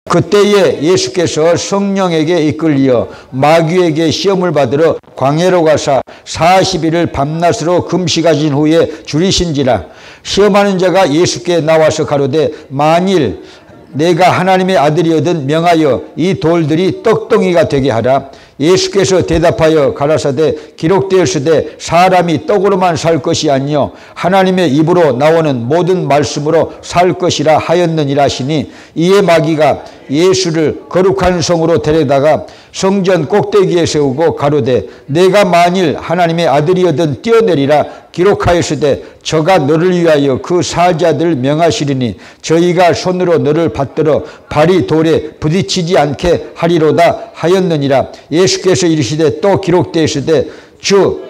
그때에 예수께서 성령에게 이끌려 마귀에게 시험을 받으러 광야로 가사 40일을 밤낮으로 금식하신 후에 줄이신지라. 시험하는 자가 예수께 나와서 가로되 만일 내가 하나님의 아들이거든 명하여 이 돌들이 떡덩이가 되게 하라. 예수께서 대답하여 가라사대 기록되었으되 사람이 떡으로만 살 것이 아니요 하나님의 입으로 나오는 모든 말씀으로 살 것이라 하였느니라 하시니, 이에 마귀가 예수를 거룩한 성으로 데려다가 성전 꼭대기에 세우고 가로되 내가 만일 하나님의 아들이거든 뛰어내리라. 기록하였으되 저가 너를 위하여 그 사자들 명하시리니 저희가 손으로 너를 받들어 발이 돌에 부딪히지 않게 하리로다 하였느니라. 예수께서 이르시되 또 기록되었으되 주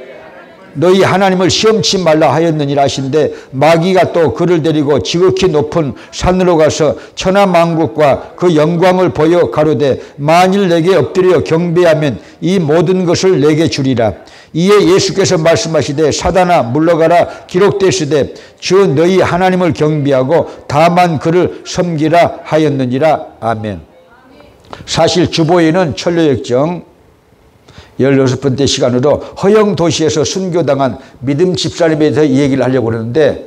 너희 하나님을 시험치 말라 하였느니라 하신데, 마귀가 또 그를 데리고 지극히 높은 산으로 가서 천하만국과 그 영광을 보여 가로되 만일 내게 엎드려 경배하면 이 모든 것을 내게 주리라. 이에 예수께서 말씀하시되 사단아 물러가라. 기록되시되 주 너희 하나님을 경배하고 다만 그를 섬기라 하였느니라. 아멘. 사실 주보에는 천로역정 16번째 시간으로 허영 도시에서 순교당한 믿음 집사님에 대해서 얘기를 하려고 그러는데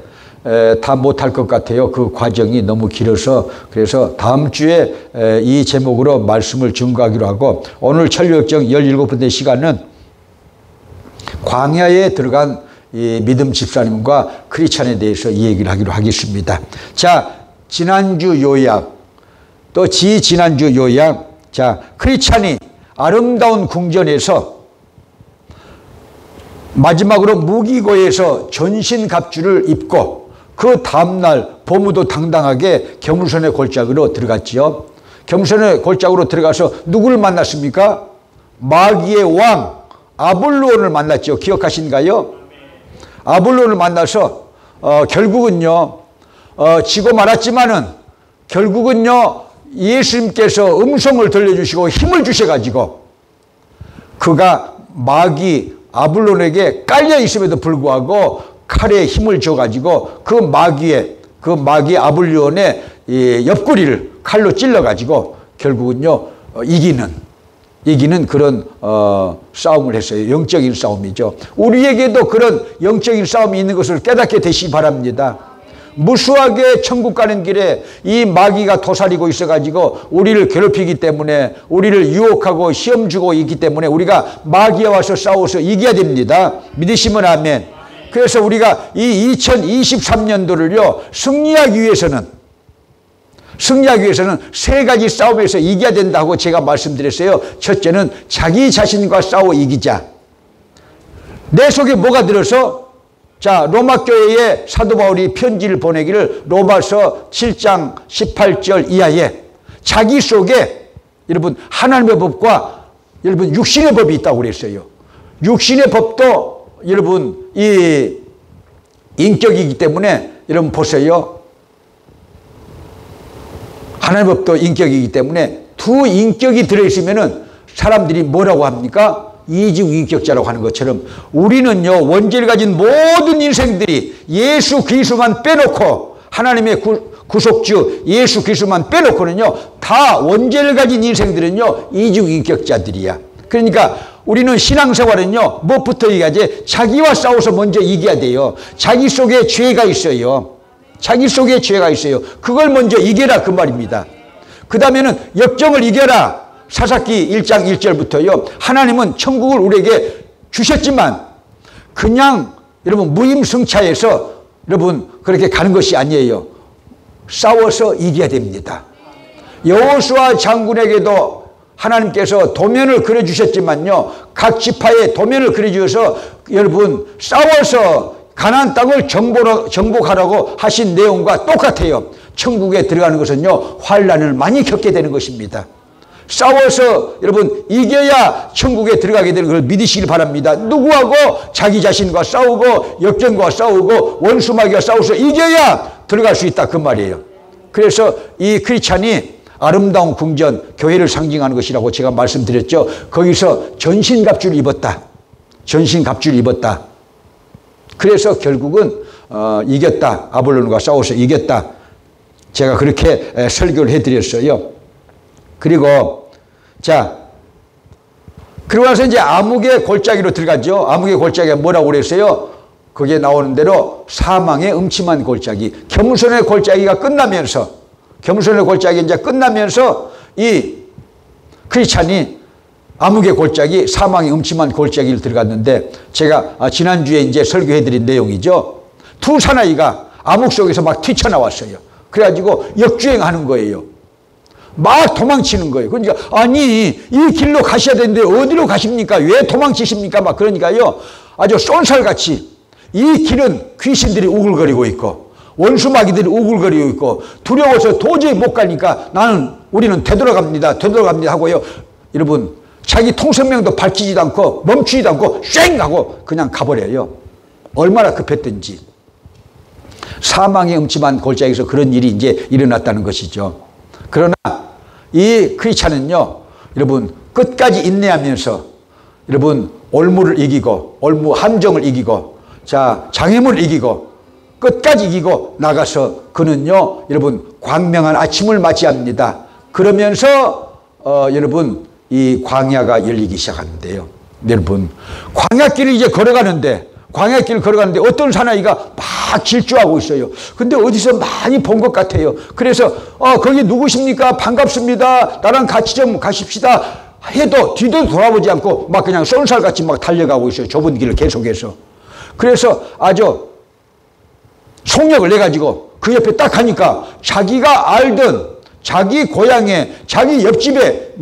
다 못할 것 같아요. 그 과정이 너무 길어서. 그래서 다음 주에 이 제목으로 말씀을 증거하기로 하고, 오늘 천로역정 17번째 시간은 광야에 들어간 이 믿음 집사님과 크리스찬에 대해서 이 얘기를 하기로 하겠습니다. 자, 지난주 요약, 또 지난주 요약. 자, 크리스찬이 아름다운 궁전에서 마지막으로 무기고에서 전신갑주를 입고 그 다음날 보무도 당당하게 겸손의 골짜기로 들어갔지요. 겸손의 골짜기로 들어가서 누구를 만났습니까? 마귀의 왕 아볼론을 만났죠. 기억하신가요? 아볼론을 만나서 결국은요 지고 말았지만은 결국은요 예수님께서 음성을 들려주시고 힘을 주셔가지고 그가 마귀 아볼론에게 깔려 있음에도 불구하고 칼에 힘을 줘가지고 그 마귀 아볼론의 옆구리를 칼로 찔러가지고 결국은요 이기는 그런 싸움을 했어요. 영적인 싸움이죠. 우리에게도 그런 영적인 싸움이 있는 것을 깨닫게 되시기 바랍니다. 무수하게 천국 가는 길에 이 마귀가 도사리고 있어가지고 우리를 괴롭히기 때문에, 우리를 유혹하고 시험 주고 있기 때문에 우리가 마귀에 와서 싸워서 이겨야 됩니다. 믿으시면 아멘. 그래서 우리가 이 2023년도를요 승리하기 위해서는 세 가지 싸움에서 이겨야 된다고 제가 말씀드렸어요. 첫째는 자기 자신과 싸워 이기자. 내 속에 뭐가 들어서? 자, 로마 교회에 사도 바울이 편지를 보내기를 로마서 7장 18절 이하에 자기 속에 여러분 하나님의 법과 여러분 육신의 법이 있다고 그랬어요. 육신의 법도 여러분 이 인격이기 때문에 여러분 보세요. 하나님의 법도 인격이기 때문에 두 인격이 들어있으면은 사람들이 뭐라고 합니까? 이중인격자라고 하는 것처럼 우리는요 원죄를 가진 모든 인생들이 예수 그리스도만 빼놓고 하나님의 구속주 예수 그리스도만 빼놓고는요 다 원죄를 가진 인생들은요 이중인격자들이야. 그러니까 우리는 신앙생활은요 무엇부터 이겨야지? 자기와 싸워서 먼저 이겨야 돼요. 자기 속에 죄가 있어요. 자기 속에 죄가 있어요. 그걸 먼저 이겨라 그 말입니다. 그 다음에는 역정을 이겨라. 사사기 1장 1절부터요. 하나님은 천국을 우리에게 주셨지만 그냥 여러분 무임승차해서 여러분 그렇게 가는 것이 아니에요. 싸워서 이겨야 됩니다. 여호수아 장군에게도 하나님께서 도면을 그려주셨지만요. 각 지파에 도면을 그려주셔서 여러분 싸워서 가나안 땅을 정복하라고 하신 내용과 똑같아요. 천국에 들어가는 것은요. 환난을 많이 겪게 되는 것입니다. 싸워서 여러분 이겨야 천국에 들어가게 되는 걸 믿으시길 바랍니다. 누구하고? 자기 자신과 싸우고 역정과 싸우고 원수마귀와 싸워서 이겨야 들어갈 수 있다 그 말이에요. 그래서 이 크리스찬이 아름다운 궁전 교회를 상징하는 것이라고 제가 말씀드렸죠. 거기서 전신갑주를 입었다. 전신갑주를 입었다. 그래서 결국은 이겼다. 아볼론과 싸워서 이겼다. 제가 그렇게 설교를 해드렸어요. 그리고 자, 그러고 나서 이제 암흑의 골짜기로 들어가죠. 암흑의 골짜기가 뭐라고 그랬어요? 거기에 나오는 대로 사망의 음침한 골짜기. 겸손의 골짜기가 끝나면서, 겸손의 골짜기 이제 끝나면서 이 크리스찬이 암흑의 골짜기, 사망의 음침한 골짜기를 들어갔는데, 제가 지난주에 이제 설교해드린 내용이죠. 두 사나이가 암흑 속에서 막 튀쳐나왔어요. 그래가지고 역주행하는 거예요. 막 도망치는 거예요. 그러니까 아니 이 길로 가셔야 되는데 어디로 가십니까? 왜 도망치십니까? 막 그러니까요. 아주 쏜살같이 이 길은 귀신들이 우글거리고 있고 원수마귀들이 우글거리고 있고 두려워서 도저히 못 가니까 우리는 되돌아갑니다. 되돌아갑니다 하고요. 여러분 자기 통성명도 밝히지도 않고 멈추지도 않고 쌩 하고 그냥 가버려요. 얼마나 급했든지. 사망의 음침한 골짜기에서 그런 일이 이제 일어났다는 것이죠. 그러나 이 크리스찬은요, 여러분 끝까지 인내하면서 여러분 올무를 이기고 올무 함정을 이기고 자 장애물을 이기고 끝까지 이기고 나가서 그는요 여러분 광명한 아침을 맞이합니다. 그러면서 여러분 이 광야가 열리기 시작하는데요. 여러분 광야길을 이제 걸어가는데 어떤 사나이가 막 질주하고 있어요. 근데 어디서 많이 본 것 같아요. 그래서 거기 누구십니까? 반갑습니다. 나랑 같이 좀 가십시다 해도 뒤도 돌아보지 않고 막 그냥 쏜살같이 막 달려가고 있어요. 좁은 길을 계속해서. 그래서 아주 속력을 내가지고 그 옆에 딱 하니까 자기가 알던 자기 고향에 자기 옆집에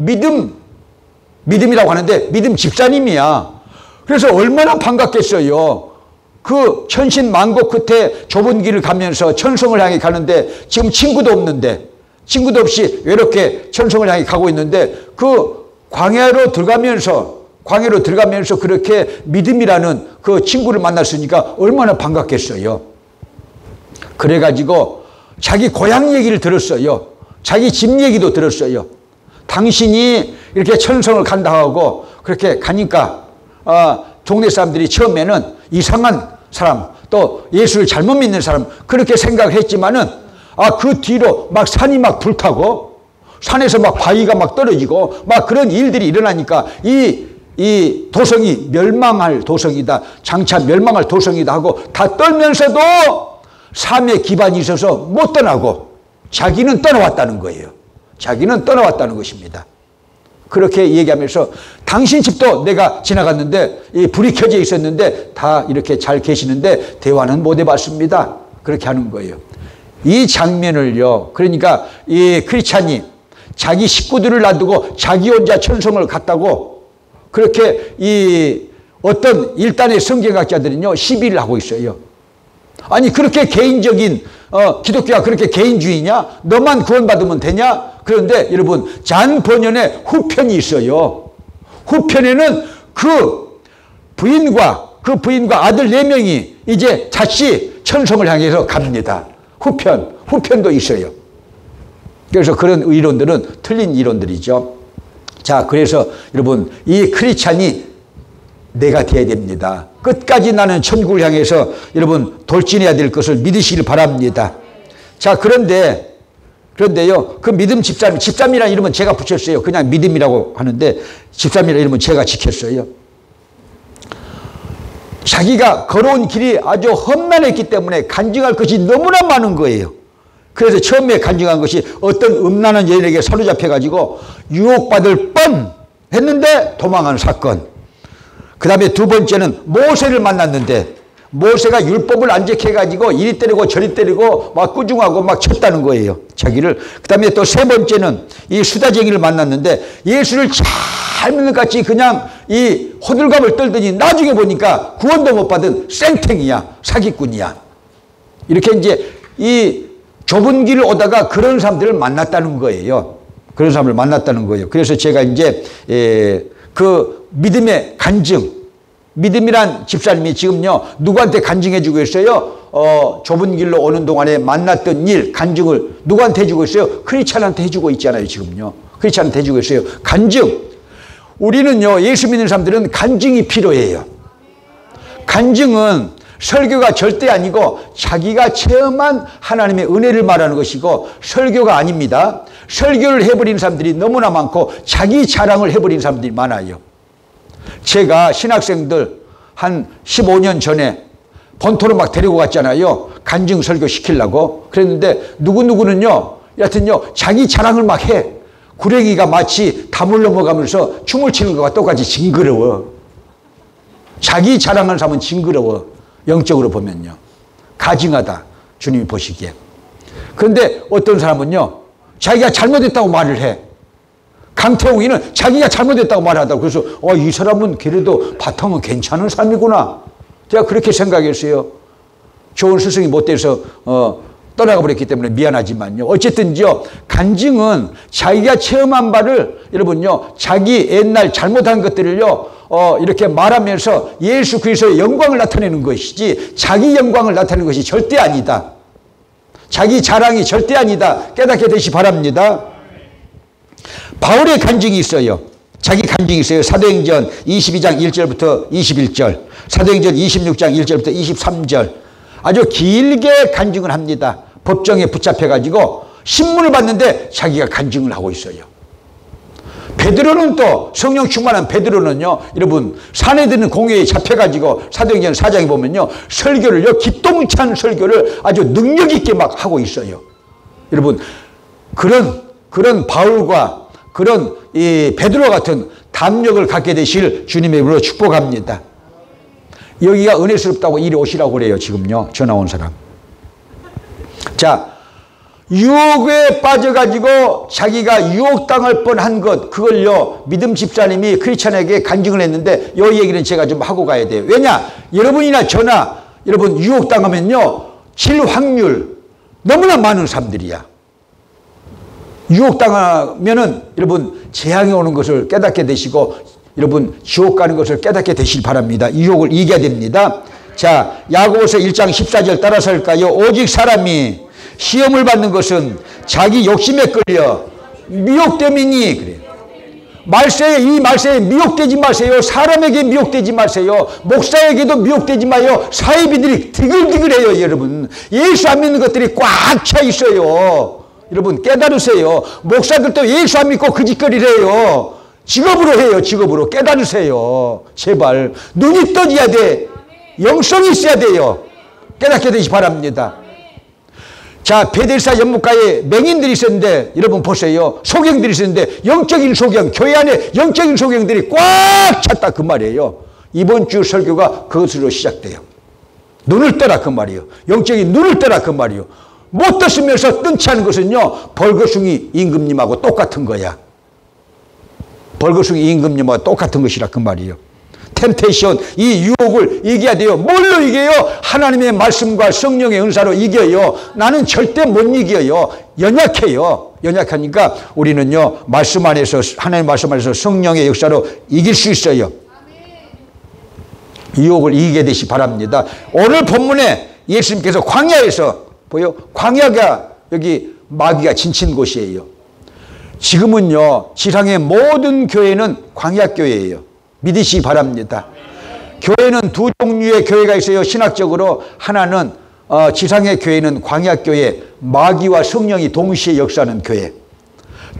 믿음이라고 하는데 믿음 집사님이야. 그래서 얼마나 반갑겠어요. 그 천신만고 끝에 좁은 길을 가면서 천성을 향해 가는데 지금 친구도 없는데 친구도 없이 외롭게 천성을 향해 가고 있는데 그 광야로 들어가면서 그렇게 믿음이라는 그 친구를 만났으니까 얼마나 반갑겠어요. 그래가지고 자기 고향 얘기를 들었어요. 자기 집 얘기도 들었어요. 당신이 이렇게 천성을 간다 하고 그렇게 가니까 동네 사람들이 처음에는 이상한 사람 또 예수를 잘못 믿는 사람 그렇게 생각을 했지만은 그 뒤로 막 산이 막 불타고 산에서 막 바위가 막 떨어지고 막 그런 일들이 일어나니까 이 도성이 멸망할 도성이다. 장차 멸망할 도성이다 하고 다 떨면서도 삶의 기반이 있어서 못 떠나고 자기는 떠나왔다는 거예요. 자기는 떠나왔다는 것입니다. 그렇게 얘기하면서 당신 집도 내가 지나갔는데 이 불이 켜져 있었는데 다 이렇게 잘 계시는데 대화는 못 해봤습니다. 그렇게 하는 거예요. 이 장면을요. 그러니까 이 크리스찬이 자기 식구들을 놔두고 자기 혼자 천성을 갔다고 그렇게 이 어떤 일단의 성경학자들은요 시비를 하고 있어요. 아니 그렇게 개인적인 기독교가 그렇게 개인주의냐? 너만 구원받으면 되냐? 그런데 여러분 잔 번연의 후편이 있어요. 후편에는 그 부인과 아들 4명이 이제 다시 천성을 향해서 갑니다. 후편도 있어요. 그래서 그런 이론들은 틀린 이론들이죠. 자, 그래서 여러분 이 크리스찬이 내가 돼야 됩니다. 끝까지 나는 천국을 향해서 여러분 돌진해야 될 것을 믿으시길 바랍니다. 자, 그런데요, 그 믿음 집사람이라는 이름은 제가 붙였어요. 그냥 믿음이라고 하는데 집사람이라는 이름은 제가 지켰어요. 자기가 걸어온 길이 아주 험난했기 때문에 간증할 것이 너무나 많은 거예요. 그래서 처음에 간증한 것이 어떤 음란한 여인에게 사로잡혀가지고 유혹받을 뻔 했는데 도망한 사건. 그 다음에 두 번째는 모세를 만났는데 모세가 율법을 안 지켜가지고 이리 때리고 저리 때리고 막 꾸중하고 막 쳤다는 거예요. 자기를. 그 다음에 또 세 번째는 이 수다쟁이를 만났는데 예수를 잘 믿는 것 같이 그냥 이 호들갑을 떨더니 나중에 보니까 구원도 못 받은 쌩탱이야. 사기꾼이야. 이렇게 이제 이 좁은 길을 오다가 그런 사람들을 만났다는 거예요. 그런 사람을 만났다는 거예요. 그래서 제가 이제 그 믿음의 간증, 믿음이란 집사님이 지금요 누구한테 간증해 주고 있어요? 좁은 길로 오는 동안에 만났던 일 간증을 누구한테 해주고 있어요? 크리스찬한테 해주고 있잖아요. 지금요 크리스찬한테 해주고 있어요. 간증. 우리는요 예수 믿는 사람들은 간증이 필요해요. 간증은 설교가 절대 아니고 자기가 체험한 하나님의 은혜를 말하는 것이고 설교가 아닙니다. 설교를 해버린 사람들이 너무나 많고 자기 자랑을 해버린 사람들이 많아요. 제가 신학생들 한 15년 전에 본토로 막 데리고 갔잖아요. 간증 설교 시키려고. 그랬는데 누구는요, 여하튼요, 자기 자랑을 막 해. 구레기가 마치 담을 넘어가면서 춤을 추는 것과 똑같이 징그러워. 자기 자랑하는 사람은 징그러워. 영적으로 보면요. 가증하다. 주님이 보시기에. 그런데 어떤 사람은요, 자기가 잘못했다고 말을 해. 강태웅이는 자기가 잘못했다고 말하다고. 그래서 이 사람은 그래도 바탕은 괜찮은 사람이구나. 제가 그렇게 생각했어요. 좋은 스승이 못 돼서 떠나가 버렸기 때문에 미안하지만요. 어쨌든요, 간증은 자기가 체험한 바를 여러분요, 자기 옛날 잘못한 것들을요, 이렇게 말하면서 예수 그리스도의 영광을 나타내는 것이지 자기 영광을 나타내는 것이 절대 아니다. 자기 자랑이 절대 아니다. 깨닫게 되시 바랍니다. 바울의 간증이 있어요. 자기 간증이 있어요. 사도행전 22장 1절부터 21절, 사도행전 26장 1절부터 23절. 아주 길게 간증을 합니다. 법정에 붙잡혀가지고 신문을 봤는데 자기가 간증을 하고 있어요. 베드로는 또 성령 충만한 베드로는요, 여러분 산에 드는 공회에 잡혀가지고 사도행전 4장에 보면요, 설교를요, 기똥찬 설교를 아주 능력 있게 막 하고 있어요. 여러분 그런 바울과 그런 이 베드로 같은 담력을 갖게 되실 주님의 이름으로 축복합니다. 여기가 은혜스럽다고 이리 오시라고 그래요. 지금요, 전화 온 사람. 자, 유혹에 빠져가지고 자기가 유혹당할 뻔한 것, 그걸요, 믿음 집사님이 크리스찬에게 간증을 했는데 이 얘기는 제가 좀 하고 가야 돼요. 왜냐, 여러분이나 저나 여러분 유혹당하면요, 질 확률 너무나 많은 사람들이야. 유혹당하면은 여러분 재앙이 오는 것을 깨닫게 되시고 여러분 지옥 가는 것을 깨닫게 되실 바랍니다. 유혹을 이겨야 됩니다. 자, 야고보서 1장 14절 따라서 할까요? 오직 사람이 시험을 받는 것은 자기 욕심에 끌려 미혹됨이니. 그래요. 이 말세에 미혹되지 마세요. 사람에게 미혹되지 마세요. 목사에게도 미혹되지 마요. 사이비들이 디글디글해요. 여러분 예수 안 믿는 것들이 꽉 차 있어요. 여러분 깨달으세요. 목사들도 예수 안 믿고 그 짓거리를 해요. 직업으로 해요. 직업으로. 깨달으세요. 제발 눈이 떠져야 돼. 영성이 있어야 돼요. 깨닫게 되시 바랍니다. 자, 베델사 연못가에 맹인들이 있었는데 여러분 보세요. 소경들이 있었는데 영적인 소경, 교회 안에 영적인 소경들이 꽉 찼다 그 말이에요. 이번 주 설교가 그것으로 시작돼요. 눈을 떠라 그 말이에요. 영적인 눈을 떠라 그 말이에요. 못 떴으면서 뜬치 않은 것은요, 벌거숭이 임금님하고 똑같은 거야. 벌거숭이 임금님하고 똑같은 것이라 그 말이에요. 템테이션, 이 유혹을 이겨야 돼요. 뭘로 이겨요? 하나님의 말씀과 성령의 은사로 이겨요. 나는 절대 못 이겨요. 연약해요. 연약하니까 우리는요, 말씀 안에서, 하나님의 말씀 안에서 성령의 역사로 이길 수 있어요. 유혹을 이기게 되시 바랍니다. 오늘 본문에 예수님께서 광야에서 보여? 광야가 여기 마귀가 진친 곳이에요. 지금은요, 지상의 모든 교회는 광야교회예요. 믿으시기 바랍니다. 교회는 두 종류의 교회가 있어요. 신학적으로 하나는 지상의 교회는 광야교회, 마귀와 성령이 동시에 역사하는 교회.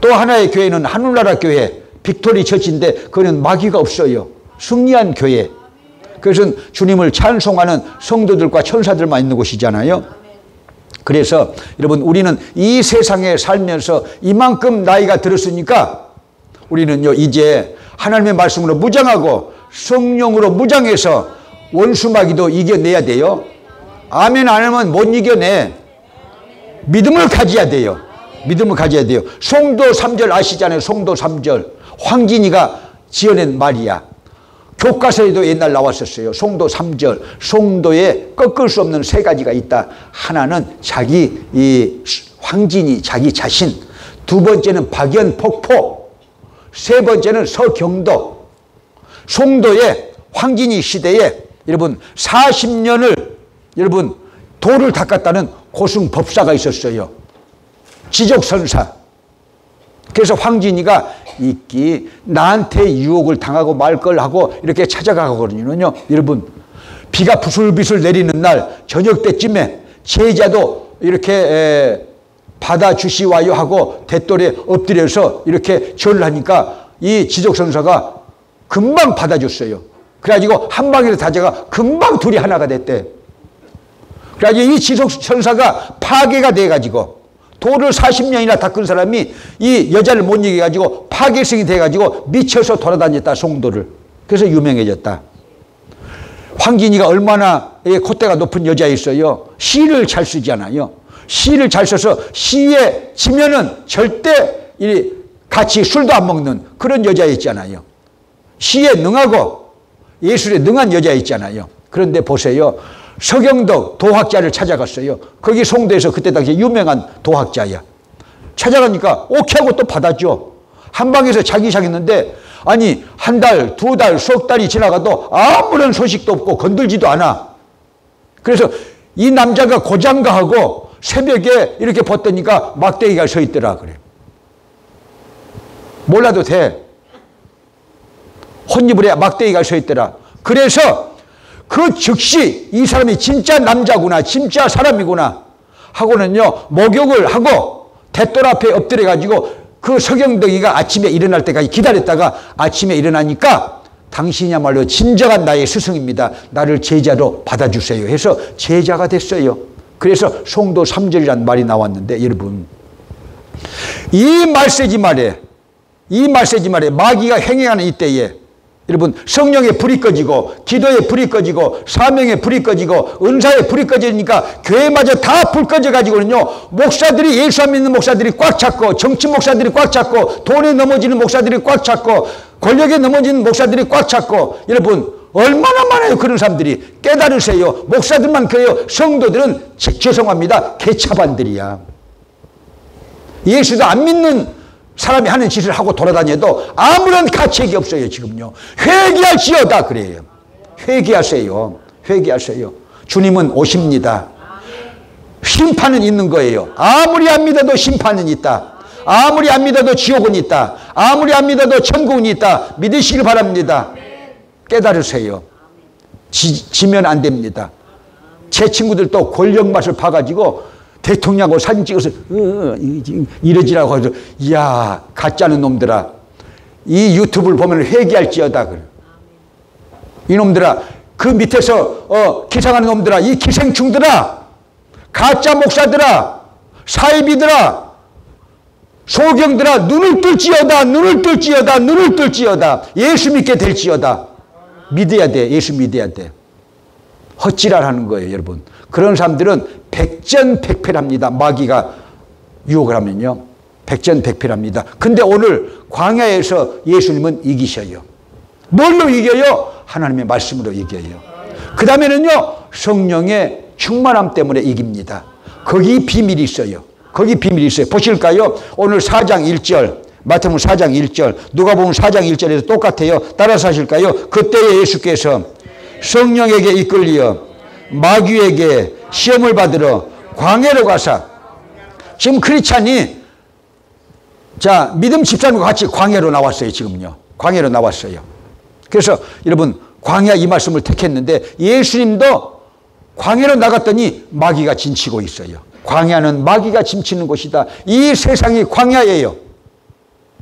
또 하나의 교회는 하늘나라 교회, 빅토리 처치인데 그거는 마귀가 없어요. 승리한 교회. 그것은 주님을 찬송하는 성도들과 천사들만 있는 곳이잖아요. 그래서 여러분 우리는 이 세상에 살면서 이만큼 나이가 들었으니까 우리는요, 이제 하나님의 말씀으로 무장하고 성령으로 무장해서 원수마귀도 이겨내야 돼요. 아멘 안 하면 못 이겨내. 믿음을 가져야 돼요. 믿음을 가져야 돼요. 송도 3절 아시잖아요. 송도 3절. 황진이가 지어낸 말이야. 교과서에도 옛날 나왔었어요. 송도 3절. 송도에 꺾을 수 없는 세 가지가 있다. 하나는 자기 이 황진이 자기 자신, 두 번째는 박연폭포, 세 번째는 서경도. 송도의 황진이 시대에 여러분 40년을 여러분 돌을 닦았다는 고승법사가 있었어요. 지적선사. 그래서 황진이가 나한테 유혹을 당하고 말 걸 하고 이렇게 찾아가거든요. 여러분 비가 부슬부슬 내리는 날 저녁 때쯤에 제자도 이렇게 받아주시와요 하고 대돌에 엎드려서 이렇게 절을 하니까 이 지적천사가 금방 받아줬어요. 그래가지고 한 방에 다자가 금방 둘이 하나가 됐대. 그래가지고 이 지적천사가 파괴가 돼가지고 돌을 40년이나 닦은 사람이 이 여자를 못 이겨가지고 파괴성이 돼가지고 미쳐서 돌아다녔다, 송도를. 그래서 유명해졌다. 황진이가 얼마나 콧대가 높은 여자였어요. 시를 잘 쓰잖아요. 시를 잘 써서 시에 지면은 절대 같이 술도 안 먹는 그런 여자였잖아요. 시에 능하고 예술에 능한 여자였잖아요. 그런데 보세요. 서경덕 도학자를 찾아갔어요. 거기 송도에서 그때 당시 유명한 도학자야. 찾아가니까 오케이 하고 또 받았죠. 한방에서 자기 시작했는데 아니 한 달, 두 달, 석 달이 지나가도 아무런 소식도 없고 건들지도 않아. 그래서 이 남자가 고장가하고 새벽에 이렇게 벗더니까 막대기가 서 있더라 그래. 몰라도 돼. 혼입을 해 막대기가 서 있더라. 그래서 그 즉시 이 사람이 진짜 남자구나, 진짜 사람이구나 하고는요 목욕을 하고 대돌 앞에 엎드려 가지고 그 서경덕이가 아침에 일어날 때까지 기다렸다가 아침에 일어나니까 당신이야말로 진정한 나의 스승입니다. 나를 제자로 받아주세요 해서 제자가 됐어요. 그래서 송도 3절이라는 말이 나왔는데 여러분 이 말세지 말에 마귀가 행행하는 이때에 여러분 성령의 불이 꺼지고 기도의 불이 꺼지고 사명의 불이 꺼지고 은사의 불이 꺼지니까 교회마저 다 불 꺼져가지고는요 목사들이 예수 안 믿는 목사들이 꽉 찼고 정치 목사들이 꽉 찼고 돈에 넘어지는 목사들이 꽉 찼고 권력에 넘어지는 목사들이 꽉 찼고 여러분 얼마나 많아요 그런 사람들이. 깨달으세요. 목사들만 그래요. 성도들은 죄송합니다 개차반들이야. 예수도 안 믿는 사람이 하는 짓을 하고 돌아다녀도 아무런 가책이 없어요. 지금요. 회개할지어다 그래요. 회개하세요. 회개하세요. 주님은 오십니다. 심판은 있는 거예요. 아무리 안 믿어도 심판은 있다. 아무리 안 믿어도 지옥은 있다. 아무리 안 믿어도 천국은 있다. 믿으시길 바랍니다. 깨달으세요. 지면 안 됩니다. 제 친구들도 권력 맛을 봐가지고 대통령하고 사진 찍어서 이러지라고 해서 이야 가짜는 놈들아 이 유튜브를 보면 회개할지어다 그래. 이놈들아 그 밑에서 기상하는 놈들아 이 기생충들아 가짜 목사들아 사이비들아 소경들아 눈을 뜰지어다 눈을 뜰지어다 눈을 뜰지어다 예수 믿게 될지어다. 믿어야 돼. 예수 믿어야 돼. 헛지랄하는 거예요 여러분. 그런 사람들은 백전백패랍니다. 마귀가 유혹을 하면요 백전백패랍니다. 근데 오늘 광야에서 예수님은 이기셔요. 뭘로 이겨요? 하나님의 말씀으로 이겨요. 그 다음에는요 성령의 충만함 때문에 이깁니다. 거기 비밀이 있어요. 거기 비밀이 있어요. 보실까요? 오늘 4장 1절 마태복음 4장 1절 누가복음 4장 1절에서 똑같아요. 따라서 하실까요? 그때에 예수께서 성령에게 이끌리어 마귀에게 시험을 받으러 광야로 가사. 지금 크리스찬이 자 믿음 집사님과 같이 광야로 나왔어요. 지금요 광야로 나왔어요. 그래서 여러분 광야 이 말씀을 택했는데 예수님도 광야로 나갔더니 마귀가 진치고 있어요. 광야는 마귀가 진치는 곳이다. 이 세상이 광야예요.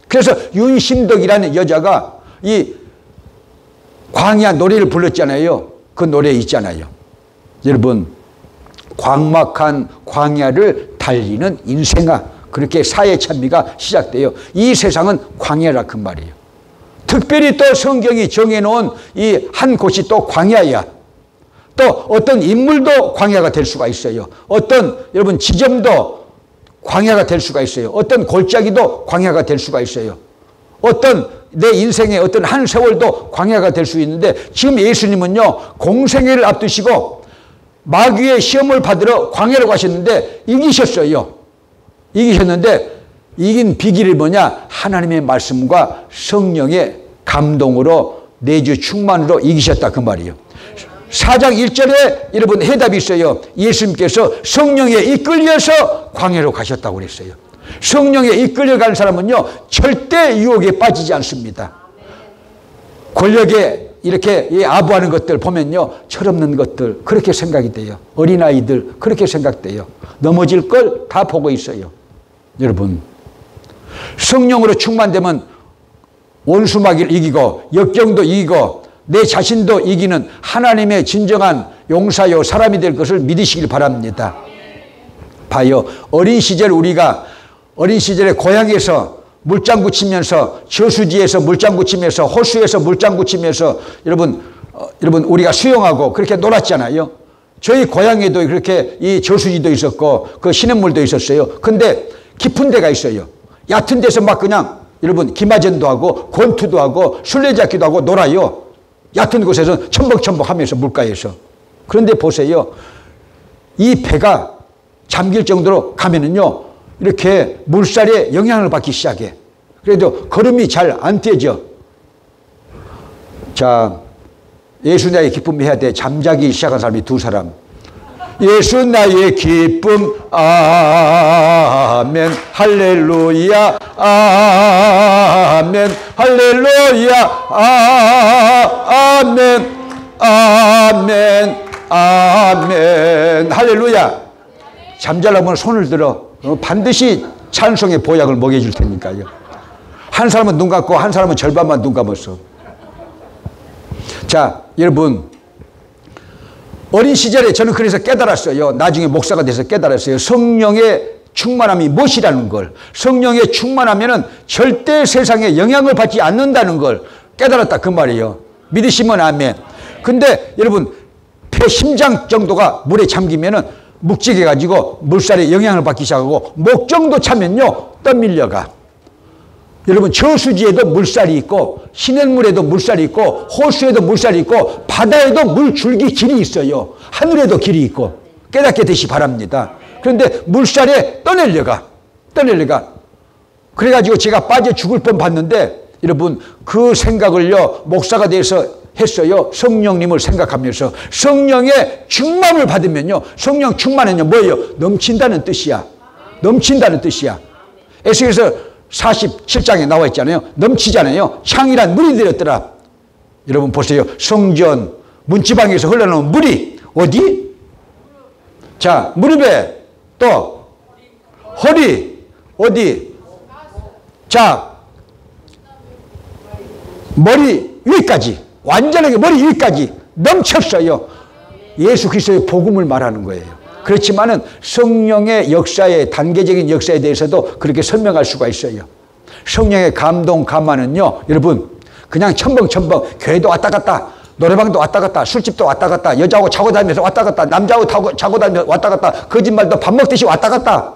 그래서 윤심덕이라는 여자가 이 광야 노래를 불렀잖아요. 그 노래 있잖아요. 여러분 광막한 광야를 달리는 인생아 그렇게 사회 찬미가 시작돼요. 이 세상은 광야라 그 말이에요. 특별히 또 성경이 정해놓은 이 한 곳이 또 광야야. 또 어떤 인물도 광야가 될 수가 있어요. 어떤 여러분 지점도 광야가 될 수가 있어요. 어떤 골짜기도 광야가 될 수가 있어요. 어떤 내 인생의 어떤 한 세월도 광야가 될 수 있는데 지금 예수님은요 공생애를 앞두시고 마귀의 시험을 받으러 광야로 가셨는데 이기셨어요. 이기셨는데 이긴 비결이 뭐냐? 하나님의 말씀과 성령의 감동으로 내주 충만으로 이기셨다 그 말이에요. 4장 1절에 여러분 해답이 있어요. 예수님께서 성령에 이끌려서 광야로 가셨다고 그랬어요. 성령에 이끌려가는 사람은요 절대 유혹에 빠지지 않습니다. 권력에 이렇게 아부하는 것들 보면요 철없는 것들 그렇게 생각이 돼요. 어린아이들 그렇게 생각돼요. 넘어질 걸 다 보고 있어요. 여러분, 성령으로 충만되면 원수마귀를 이기고 역경도 이기고 내 자신도 이기는 하나님의 진정한 용사요 사람이 될 것을 믿으시길 바랍니다. 봐요. 어린 시절 우리가 어린 시절에 고향에서 물장구 치면서 저수지에서 물장구 치면서 호수에서 물장구 치면서 여러분 우리가 수영하고 그렇게 놀았잖아요. 저희 고향에도 그렇게 이 저수지도 있었고 그 시냇물도 있었어요. 근데 깊은 데가 있어요. 얕은 데서 막 그냥 여러분 기마전도 하고 권투도 하고 술래잡기도 하고 놀아요. 얕은 곳에서 첨벙첨벙 하면서 물가에서. 그런데 보세요. 이 배가 잠길 정도로 가면은요 이렇게 물살에 영향을 받기 시작해. 그래도 걸음이 잘 안 떼져. 자, 예수 나의 기쁨 해야 돼. 잠자기 시작한 사람이 두 사람. 예수 나의 기쁨 아멘 할렐루야 아멘 할렐루야 아멘 아멘 아멘 할렐루야. 잠자려면 손을 들어. 반드시 찬송의 보약을 먹여줄 테니까요. 한 사람은 눈 감고 한 사람은 절반만 눈 감았어. 자, 여러분 어린 시절에 저는 그래서 깨달았어요. 나중에 목사가 돼서 깨달았어요. 성령의 충만함이 무엇이라는 걸. 성령의 충만하면은 절대 세상에 영향을 받지 않는다는 걸 깨달았다 그 말이에요. 믿으시면 아멘. 근데 여러분 폐 심장 정도가 물에 잠기면은 묵직해 가지고 물살에 영향을 받기 시작하고 목 정도 차면요 떠밀려가. 여러분 저수지에도 물살이 있고 시냇물에도 물살이 있고 호수에도 물살이 있고 바다에도 물줄기 길이 있어요. 하늘에도 길이 있고 깨닫게 되시 바랍니다. 그런데 물살에 떠내려가. 그래가지고 제가 빠져 죽을 뻔 봤는데 여러분 그 생각을요 목사가 돼서 했어요. 성령님을 생각하면서 성령의 충만을 받으면요 성령 충만은요 뭐예요? 넘친다는 뜻이야. 넘친다는 뜻이야. 에스겔서 47장에 나와 있잖아요. 넘치잖아요. 창이란 물이 내렸더라. 여러분 보세요. 성전 문지방에서 흘러나오는 물이 어디? 자 무릎에 또 허리 어디? 자 머리 위까지 완전하게 머리 위까지 넘쳤어요. 예수 그리스도의 복음을 말하는 거예요. 그렇지만은 성령의 역사에 단계적인 역사에 대해서도 그렇게 설명할 수가 있어요. 성령의 감동 감화는요 여러분 그냥 첨벙첨벙 교회도 왔다 갔다 노래방도 왔다 갔다 술집도 왔다 갔다 여자하고 자고 다니면서 왔다 갔다 남자하고 자고 다니면서 왔다 갔다 거짓말도 밥 먹듯이 왔다 갔다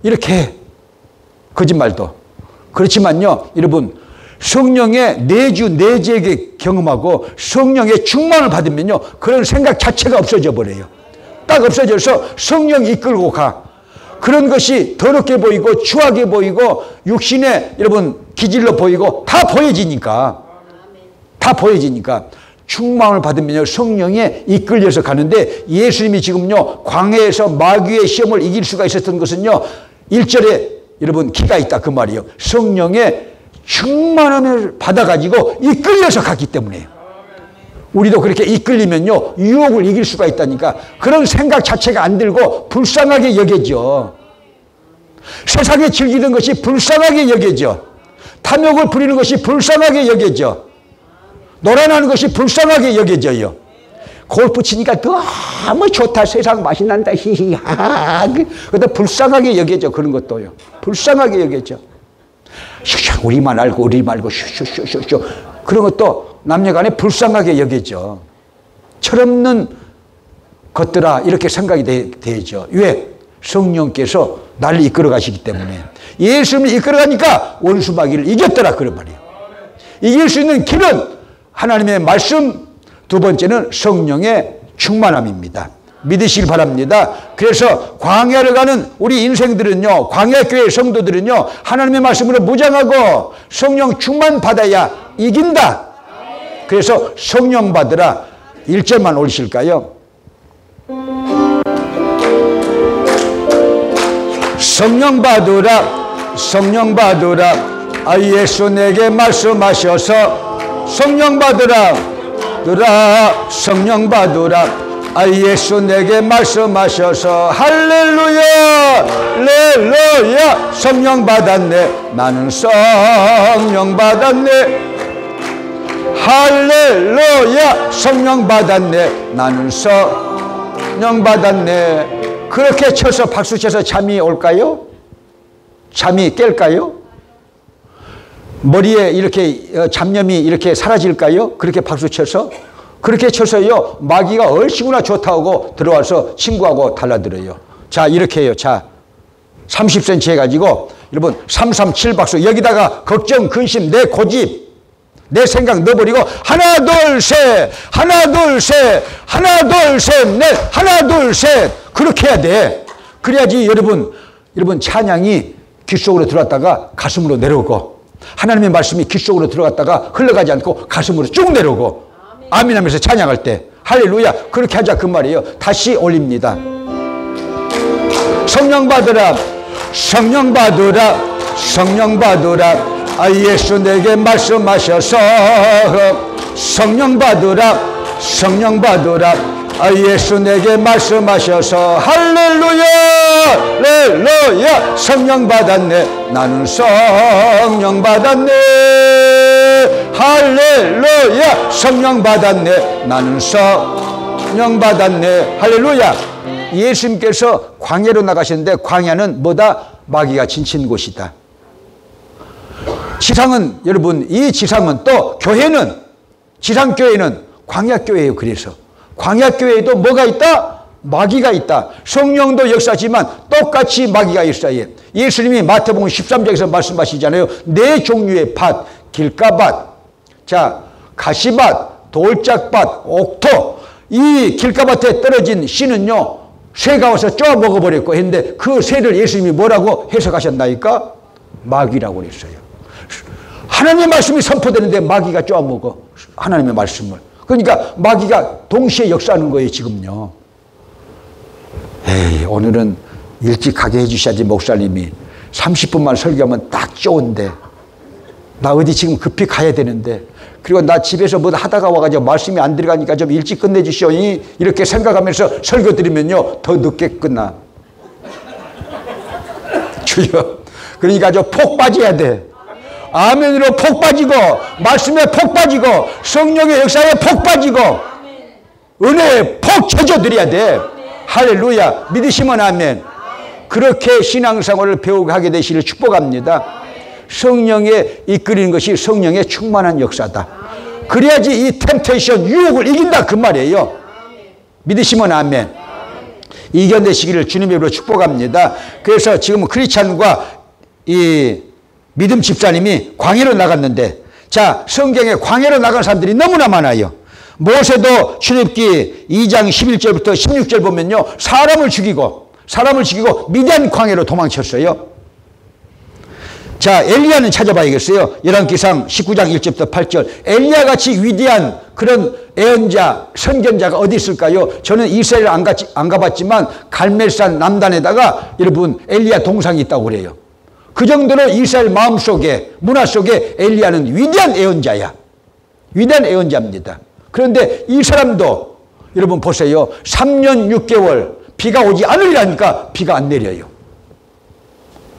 이렇게 거짓말도. 그렇지만요 여러분 성령의 내주 내재에게 경험하고 성령의 충만을 받으면요 그런 생각 자체가 없어져 버려요. 딱 없어져서 성령이 이끌고 가. 그런 것이 더럽게 보이고 추하게 보이고 육신의 여러분 기질로 보이고 다 보여지니까 충만을 받으면요 성령에 이끌려서 가는데 예수님이 지금요 광야에서 마귀의 시험을 이길 수가 있었던 것은요 1절에 여러분 기가 있다 그 말이에요. 성령의 충만함을 받아가지고 이끌려서 갔기 때문에요. 우리도 그렇게 이끌리면요 유혹을 이길 수가 있다니까. 그런 생각 자체가 안 들고 불쌍하게 여겨져. 세상에 즐기는 것이 불쌍하게 여겨져. 탐욕을 부리는 것이 불쌍하게 여겨져. 노란하는 것이 불쌍하게 여겨져요. 골프 치니까 너무 좋다 세상 맛이 난다 히히하. 그것도 불쌍하게 여겨져. 그런 것도요 불쌍하게 여겨져. 우리만 알고 우리 말고 슈슈슈슈 그런 것도 남녀간에 불쌍하게 여겨져. 철없는 것들아 이렇게 생각이 되죠. 왜? 성령께서 나를 이끌어 가시기 때문에. 예수님을 이끌어 가니까 원수 마귀를 이겼더라 그런 말이에요. 이길 수 있는 길은 하나님의 말씀, 두 번째는 성령의 충만함입니다. 믿으시길 바랍니다. 그래서 광야를 가는 우리 인생들은요 광야교회 성도들은요 하나님의 말씀으로 무장하고 성령 충만 받아야 이긴다. 그래서 성령 받으라. 1절만 올리실까요? 성령 받으라 성령 받으라 아 예수 내게 말씀하셔서 성령 받으라 성령 받으라 예수 내게 말씀하셔서 할렐루야 할렐루야 성령 받았네 나는 성령 받았네 할렐루야 성령 받았네 나는 성령 받았네. 그렇게 쳐서 박수 쳐서 잠이 올까요? 잠이 깰까요? 머리에 이렇게 잡념이 이렇게 사라질까요? 그렇게 박수 쳐서? 그렇게 쳐서요 마귀가 얼씨구나 좋다고 들어와서 친구하고 달라들어요. 자 이렇게 해요. 자 30cm 해가지고 여러분 337 박수. 여기다가 걱정 근심 내 고집 내 생각 넣어버리고 하나 둘 셋 하나 둘 셋 하나 둘 셋 넷 하나 둘 셋 그렇게 해야 돼. 그래야지 여러분 찬양이 귀 속으로 들어왔다가 가슴으로 내려오고 하나님의 말씀이 귀 속으로 들어갔다가 흘러가지 않고 가슴으로 쭉 내려오고 아멘 하면서 찬양할 때 할렐루야 그렇게 하자 그 말이에요. 다시 올립니다. 성령 받으라 성령 받으라 성령 받으라 예수 내게 말씀하셔서 성령 받으라 성령 받으라 예수 내게 말씀하셔서 할렐루야 할렐루야 성령 받았네 나는 성령 받았네 할렐루야 성령 받았네 나는 성령 받았네 할렐루야. 예수님께서 광야로 나가셨는데 광야는 뭐다? 마귀가 지친 곳이다. 지상은 여러분 이 지상은 또 교회는 지상교회는 광야교회예요. 그래서 광야교회에도 뭐가 있다? 마귀가 있다. 성령도 역사지만 똑같이 마귀가 있어요. 예수님이 마태복음 13장에서 말씀하시잖아요. 네 종류의 밭, 길가밭, 자 가시밭, 돌짝밭, 옥토. 이 길가밭에 떨어진 씨는요 새가 와서 쪼아 먹어버렸고 했는데 그 새를 예수님이 뭐라고 해석하셨나이까? 마귀라고 그랬어요. 하나님의 말씀이 선포되는데 마귀가 쪼아 먹어 하나님의 말씀을. 그러니까 마귀가 동시에 역사하는 거예요 지금요. 에이 오늘은 일찍 가게 해주셔야지 목사님이 30분만 설교하면 딱 좋은데 나 어디 지금 급히 가야 되는데 그리고 나 집에서 뭐 하다가 와가지고 말씀이 안 들어가니까 좀 일찍 끝내주시오 이렇게 생각하면서 설교 드리면요 더 늦게 끝나. 주여 그러니까 저 폭 빠져야 돼. 아멘으로 폭 빠지고 말씀에 폭 빠지고 성령의 역사에 폭 빠지고 은혜에 폭 쳐줘드려야 돼. 할렐루야. 믿으시면 아멘. 그렇게 신앙생활을 배우게 하게 되시기를 축복합니다. 성령에 이끌리는 것이 성령의 충만한 역사다. 그래야지 이 템테이션 유혹을 이긴다 그 말이에요. 믿으시면 아멘. 이겨내시기를 주님의 이름으로 축복합니다. 그래서 지금 크리스찬과 이 믿음 집사님이 광야로 나갔는데 자 성경에 광야로 나간 사람들이 너무나 많아요. 모세도 출애굽기 2장 11절부터 16절 보면요 사람을 죽이고 미디안 광야로 도망쳤어요. 자 엘리야는 찾아봐야겠어요. 열왕기상 19장 1절부터 8절. 엘리야같이 위대한 그런 예언자 선견자가 어디 있을까요? 저는 이스라엘 안 가봤지만 갈멜산 남단에다가 여러분 엘리야 동상이 있다고 그래요. 그 정도로 이스라엘 마음속에 문화 속에 엘리야는 위대한 예언자야. 위대한 예언자입니다. 그런데 이 사람도 여러분 보세요. 3년 6개월 비가 오지 않으리라니까 비가 안 내려요.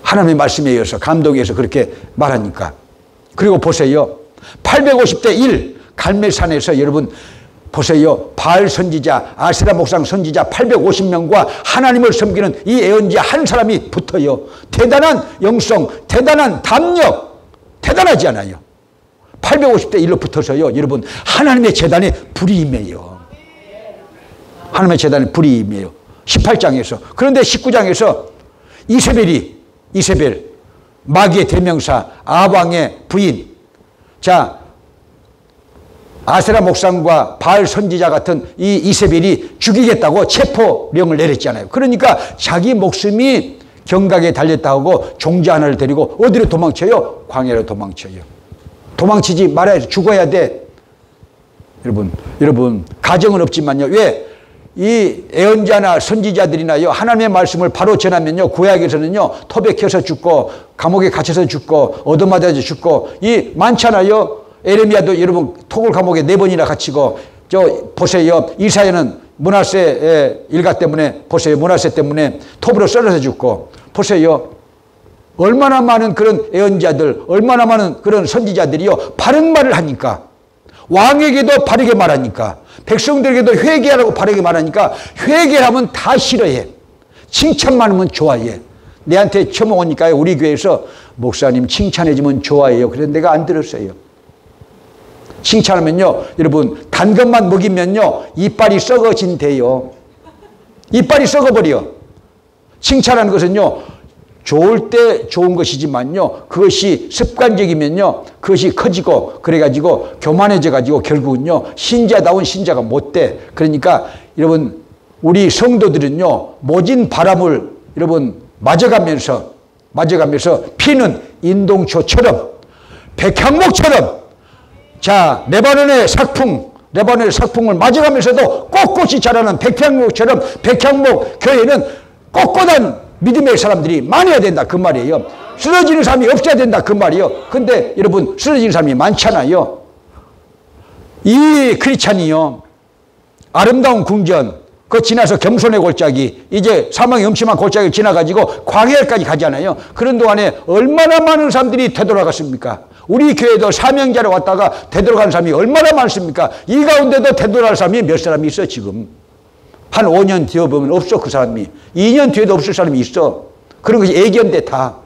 하나님의 말씀에 의해서 감동에 의해서 그렇게 말하니까. 그리고 보세요. 850대 1 갈멜산에서 여러분 보세요. 바알 선지자 아세라 목상 선지자 850명과 하나님을 섬기는 이 예언자 한 사람이 붙어요. 대단한 영성 대단한 담력 대단하지 않아요. 850대 1로 붙어서요. 여러분 하나님의 제단에 불이 임해요. 하나님의 제단에 불이 임해요. 18장에서. 그런데 19장에서 이세벨 마귀의 대명사 아방의 부인 자 아세라 목상과 바알 선지자 같은 이 이세벨이 죽이겠다고 체포령을 내렸잖아요. 그러니까 자기 목숨이 경각에 달렸다고 종자 하나를 데리고 어디로 도망쳐요? 광야로 도망쳐요. 도망치지 말아야지. 죽어야 돼. 여러분 가정은 없지만요. 왜? 이 예언자나 선지자들이나요 하나님의 말씀을 바로 전하면요 구약에서는요 토백혀서 죽고 감옥에 갇혀서 죽고 얻어맞아서 죽고 이 많잖아요. 에레미야도 여러분 토굴 감옥에 4번이나 갇히고 저 보세요. 이사야는 므낫세 일가 때문에 보세요. 므낫세 때문에 톱으로 썰어서 죽고, 보세요. 얼마나 많은 그런 예언자들, 얼마나 많은 그런 선지자들이요 바른 말을 하니까, 왕에게도 바르게 말하니까, 백성들에게도 회개하라고 바르게 말하니까 회개하면 다 싫어해. 칭찬만 하면 좋아해. 내한테 처음 오니까 우리 교회에서 목사님 칭찬해주면 좋아해요. 그래서 내가 안 들었어요. 칭찬하면요, 여러분 단 것만 먹이면요 이빨이 썩어진대요. 이빨이 썩어버려. 칭찬하는 것은요 좋을 때 좋은 것이지만요, 그것이 습관적이면요 그것이 커지고 그래가지고 교만해져가지고 결국은요 신자다운 신자가 못 돼. 그러니까 여러분 우리 성도들은요 모진 바람을 여러분 맞아가면서 피는 인동초처럼, 백향목처럼, 자 레바논의 sak풍을 맞아가면서도 꼿꼿이 자라는 백향목처럼, 백향목 교회는 꼿꼿한 믿음의 사람들이 많아야 된다 그 말이에요. 쓰러지는 사람이 없어야 된다 그 말이에요. 근데 여러분 쓰러지는 사람이 많잖아요. 이 크리스찬이요 아름다운 궁전 그거 지나서 겸손의 골짜기, 이제 사망의 음침한 골짜기를 지나가지고 광야까지 가잖아요. 그런 동안에 얼마나 많은 사람들이 되돌아갔습니까? 우리 교회도 사명자로 왔다가 되돌아가는 사람이 얼마나 많습니까? 이 가운데도 되돌아갈 사람이 몇 사람이 있어 지금. 한 5년 뒤에 보면 없어 그 사람이. 2년 뒤에도 없을 사람이 있어. 그런 것이 예견돼 다.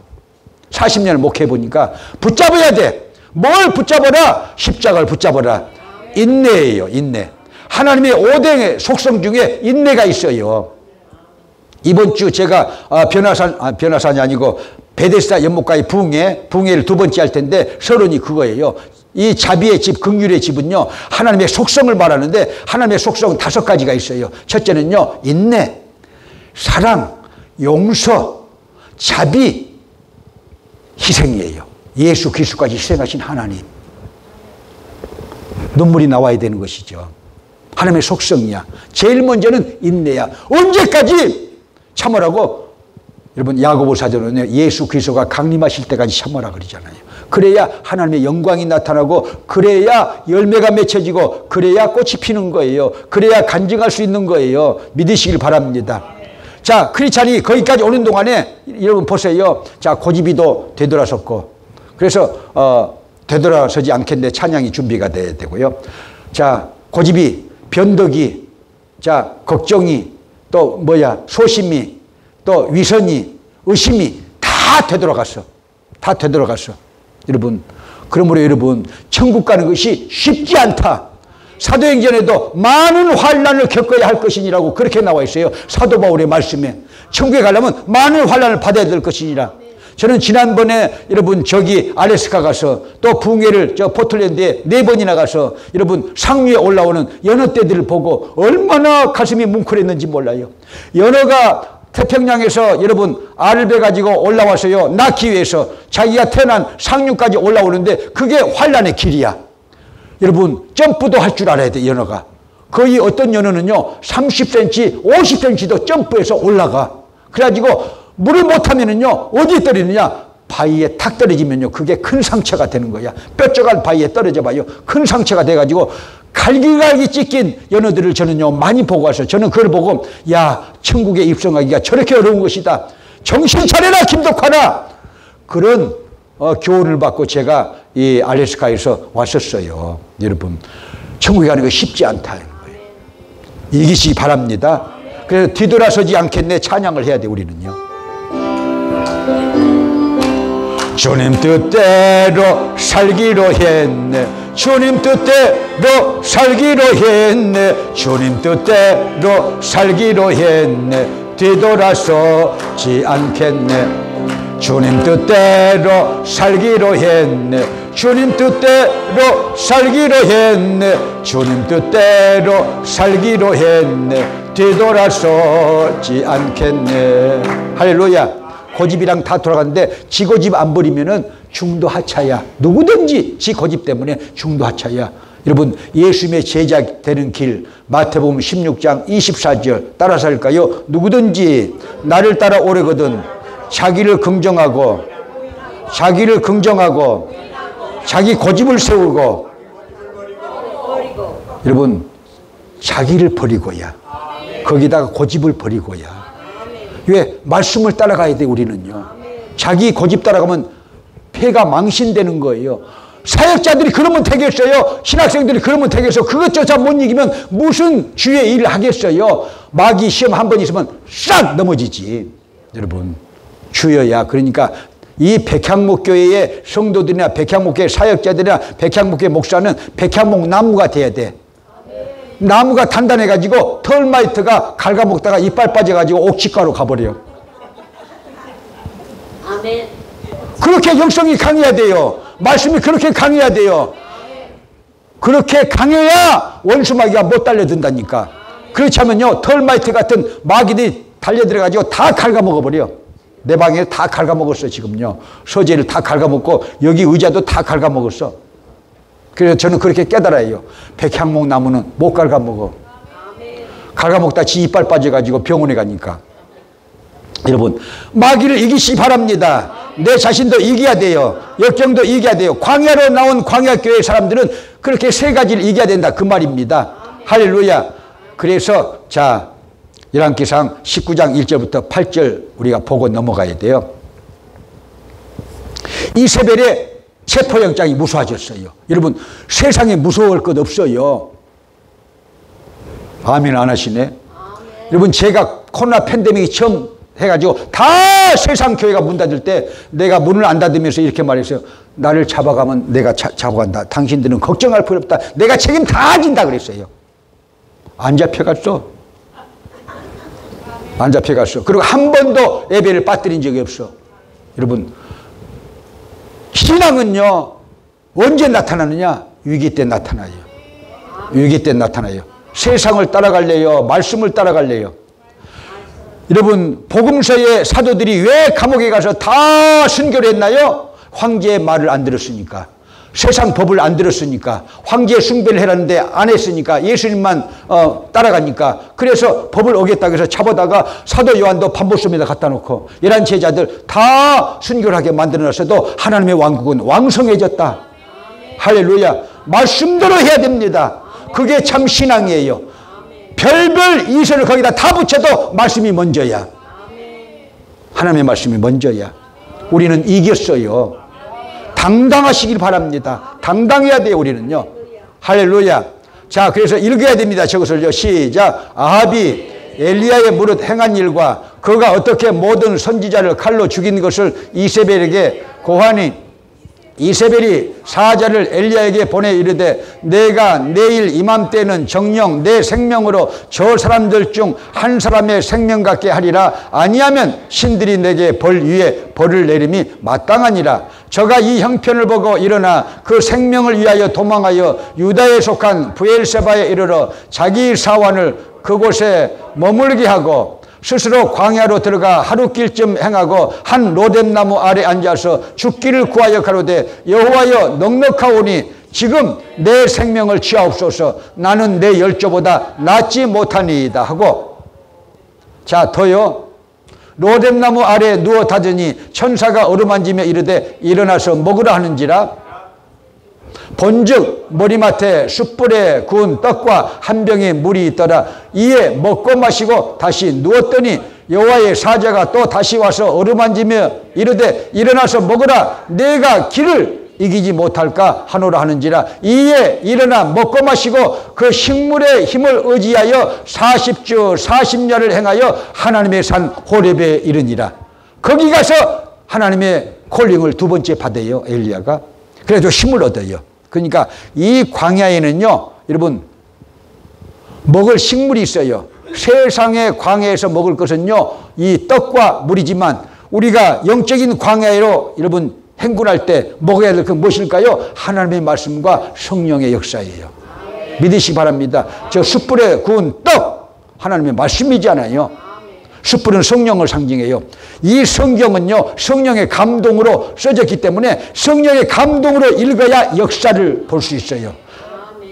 40년을 목회해보니까 붙잡아야 돼. 뭘 붙잡아라? 십자가를 붙잡아라. 인내예요. 인내. 하나님의 5대의 속성 중에 인내가 있어요. 이번 주 제가 변화산이 아니고 베데스다 연못가의 붕해를 두 번째 할 텐데 서론이 그거예요. 이 자비의 집, 긍휼의 집은요 하나님의 속성을 말하는데 하나님의 속성은 5가지가 있어요. 첫째는요 인내, 사랑, 용서, 자비, 희생이에요. 예수 그리스도까지 희생하신 하나님. 눈물이 나와야 되는 것이죠. 하나님의 속성이야. 제일 먼저는 인내야. 언제까지 참으라고? 여러분 야고보 사도는요 예수 그리스도가 강림하실 때까지 참으라 그러잖아요. 그래야 하나님의 영광이 나타나고, 그래야 열매가 맺혀지고, 그래야 꽃이 피는 거예요. 그래야 간증할 수 있는 거예요. 믿으시길 바랍니다. 자, 크리스찬이 거기까지 오는 동안에 여러분 보세요. 자, 고집이도 되돌아섰고, 그래서 되돌아서지 않겠네 찬양이 준비가 돼야 되고요. 자, 고집이, 변덕이, 자, 걱정이, 또 소심이, 또 위선이, 의심이 다 되돌아갔어. 다 되돌아갔어. 여러분, 그러므로 여러분 천국 가는 것이 쉽지 않다. 사도행전에도 많은 환난을 겪어야 할 것이니라고 그렇게 나와 있어요. 사도 바울의 말씀에. 천국에 가려면 많은 환난을 받아야 될 것이니라. 저는 지난번에 여러분 저기 알래스카 가서 또 붕해를 저 포틀랜드에 4번이나 가서 여러분 상류에 올라오는 연어떼들을 보고 얼마나 가슴이 뭉클했는지 몰라요. 연어가 태평양에서 여러분 알을 베가지고 올라와서요 낳기 위해서 자기가 태어난 상류까지 올라오는데 그게 환난의 길이야. 여러분 점프도 할 줄 알아야 돼. 연어가 거의 어떤 연어는요 30cm 50cm도 점프해서 올라가. 그래가지고 물을 못하면은요 어디에 떨어지느냐, 바위에 탁 떨어지면요 그게 큰 상처가 되는 거야. 뾰족한 바위에 떨어져 봐요. 큰 상처가 돼가지고 갈기갈기 찢긴 연어들을 저는요 많이 보고 와서 저는 그걸 보고 야 천국에 입성하기가 저렇게 어려운 것이다. 정신 차려라 김덕환아. 그런 교훈을 받고 제가 이 알래스카에서 왔었어요. 여러분 천국에 가는 거 쉽지 않다는 거예요. 이기시기 바랍니다. 그래서 뒤돌아서지 않겠네 찬양을 해야 돼. 우리는요 주님 뜻대로 살기로 했네. 주님 뜻대로 살기로 했네. 주님 뜻대로 살기로 했네. 뒤돌아서지 않겠네. 주님 뜻대로 살기로 했네. 주님 뜻대로 살기로 했네. 주님 뜻대로 살기로 했네. 뒤돌아서지 않겠네. 할렐루야. 고집이랑 다 돌아갔는데 지 고집 안 버리면은 중도하차야. 누구든지 지 고집 때문에 중도하차야. 여러분 예수님의 제자 되는 길 마태복음 16장 24절 따라서 할까요? 누구든지 나를 따라 오래거든 자기를 긍정하고 자기 고집을 세우고 여러분 자기를 버리고야. 거기다가 고집을 버리고야. 왜? 말씀을 따라가야 돼, 우리는요. 자기 고집 따라가면 폐가 망신되는 거예요. 사역자들이 그러면 되겠어요? 신학생들이 그러면 되겠어요? 그것조차 못 이기면 무슨 주의 일을 하겠어요? 마귀 시험 한 번 있으면 싹 넘어지지. 여러분, 주여야. 그러니까 이 백향목교회의 성도들이나 백향목교회 사역자들이나 백향목교회 목사는 백향목 나무가 돼야 돼. 나무가 단단해가지고 털마이트가 갉아먹다가 이빨 빠져가지고 옥치과로 가버려요. 아멘. 그렇게 영성이 강해야 돼요. 말씀이 그렇게 강해야 돼요. 그렇게 강해야 원수 마귀가 못 달려든다니까. 그렇지 않으면요, 털마이트 같은 마귀들이 달려들어가지고 다 갉아먹어버려. 내 방에 다 갉아먹었어. 지금요, 서재를 다 갉아먹고 여기 의자도 다 갉아먹었어. 그래서 저는 그렇게 깨달아요. 백향목 나무는 못 갉아먹어. 갉아먹다 지 이빨 빠져가지고 병원에 가니까. 여러분, 마귀를 이기시 바랍니다. 내 자신도 이겨야 돼요. 역경도 이겨야 돼요. 광야로 나온 광야교회 사람들은 그렇게 세 가지를 이겨야 된다, 그 말입니다. 할렐루야. 그래서 자, 열왕기상 19장 1절부터 8절 우리가 보고 넘어가야 돼요. 이세벨의 체포영장이 무서워졌어요. 여러분, 세상에 무서울 것 없어요. 아멘 안 하시네. 아멘. 여러분, 제가 코로나 팬데믹이 처음 해가지고 다 세상 교회가 문 닫을 때 내가 문을 안 닫으면서 이렇게 말했어요. 나를 잡아가면 내가 잡아간다. 당신들은 걱정할 필요 없다. 내가 책임 다 진다 그랬어요. 안 잡혀갔어. 안 잡혀갔어. 그리고 한 번도 예배를 빠뜨린 적이 없어. 여러분, 신앙은요, 언제 나타나느냐? 위기 때 나타나요. 위기 때 나타나요. 세상을 따라갈래요? 말씀을 따라갈래요? 여러분, 복음서의 사도들이 왜 감옥에 가서 다 순교를 했나요? 황제의 말을 안 들었으니까. 세상 법을 안 들었으니까. 황제 숭배를 해라는데 안 했으니까. 예수님만 따라가니까. 그래서 법을 어겼다고 해서 잡아다가 사도 요한도 판보섬에다 갖다 놓고 11 제자들 다 순교를 하게 만들어놨어도 하나님의 왕국은 왕성해졌다. 할렐루야. 말씀대로 해야 됩니다. 그게 참 신앙이에요. 별별 이설을 거기다 다 붙여도 말씀이 먼저야. 하나님의 말씀이 먼저야. 우리는 이겼어요. 당당하시길 바랍니다. 당당해야 돼요, 우리는요. 할렐루야. 자, 그래서 읽어야 됩니다. 저것을요. 시작. 아합이 엘리야의 무릇 행한 일과 그가 어떻게 모든 선지자를 칼로 죽인 것을 이세벨에게 고하니 이세벨이 사자를 엘리야에게 보내 이르되 내가 내일 이맘때는 정녕 내 생명으로 저 사람들 중 한 사람의 생명 같게 하리라. 아니하면 신들이 내게 벌 위에 벌을 내림이 마땅하니라. 저가 이 형편을 보고 일어나 그 생명을 위하여 도망하여 유다에 속한 브엘세바에 이르러 자기 사환을 그곳에 머물게 하고 스스로 광야로 들어가 하루길쯤 행하고 한 로뎀나무 아래 앉아서 죽기를 구하여 가로되 여호와여 넉넉하오니 지금 내 생명을 취하옵소서. 나는 내 열조보다 낫지 못하니이다 하고. 자, 더요. 로뎀나무 아래 누워 다더니 천사가 어루만지며 이르되 일어나서 먹으라 하는지라. 본즉 머리맡에 숯불에 구운 떡과 한 병의 물이 있더라. 이에 먹고 마시고 다시 누웠더니 여호와의 사자가 또 다시 와서 어루만지며 이르되 일어나서 먹으라. 내가 길을 이기지 못할까 하노라 하는지라. 이에 일어나 먹고 마시고 그 식물의 힘을 의지하여 40주 40년을 행하여 하나님의 산 호렙에 이르니라. 거기 가서 하나님의 콜링을 두 번째 받아요, 엘리야가. 그래도 힘을 얻어요. 그러니까 이 광야에는요, 여러분, 먹을 식물이 있어요. 세상의 광야에서 먹을 것은요, 이 떡과 물이지만 우리가 영적인 광야로 여러분 행군할 때 먹어야 될 건 무엇일까요? 하나님의 말씀과 성령의 역사예요. 믿으시기 바랍니다. 저 숯불에 구운 떡, 하나님의 말씀이잖아요. 숯불은 성령을 상징해요. 이 성경은요, 성령의 감동으로 써졌기 때문에 성령의 감동으로 읽어야 역사를 볼 수 있어요.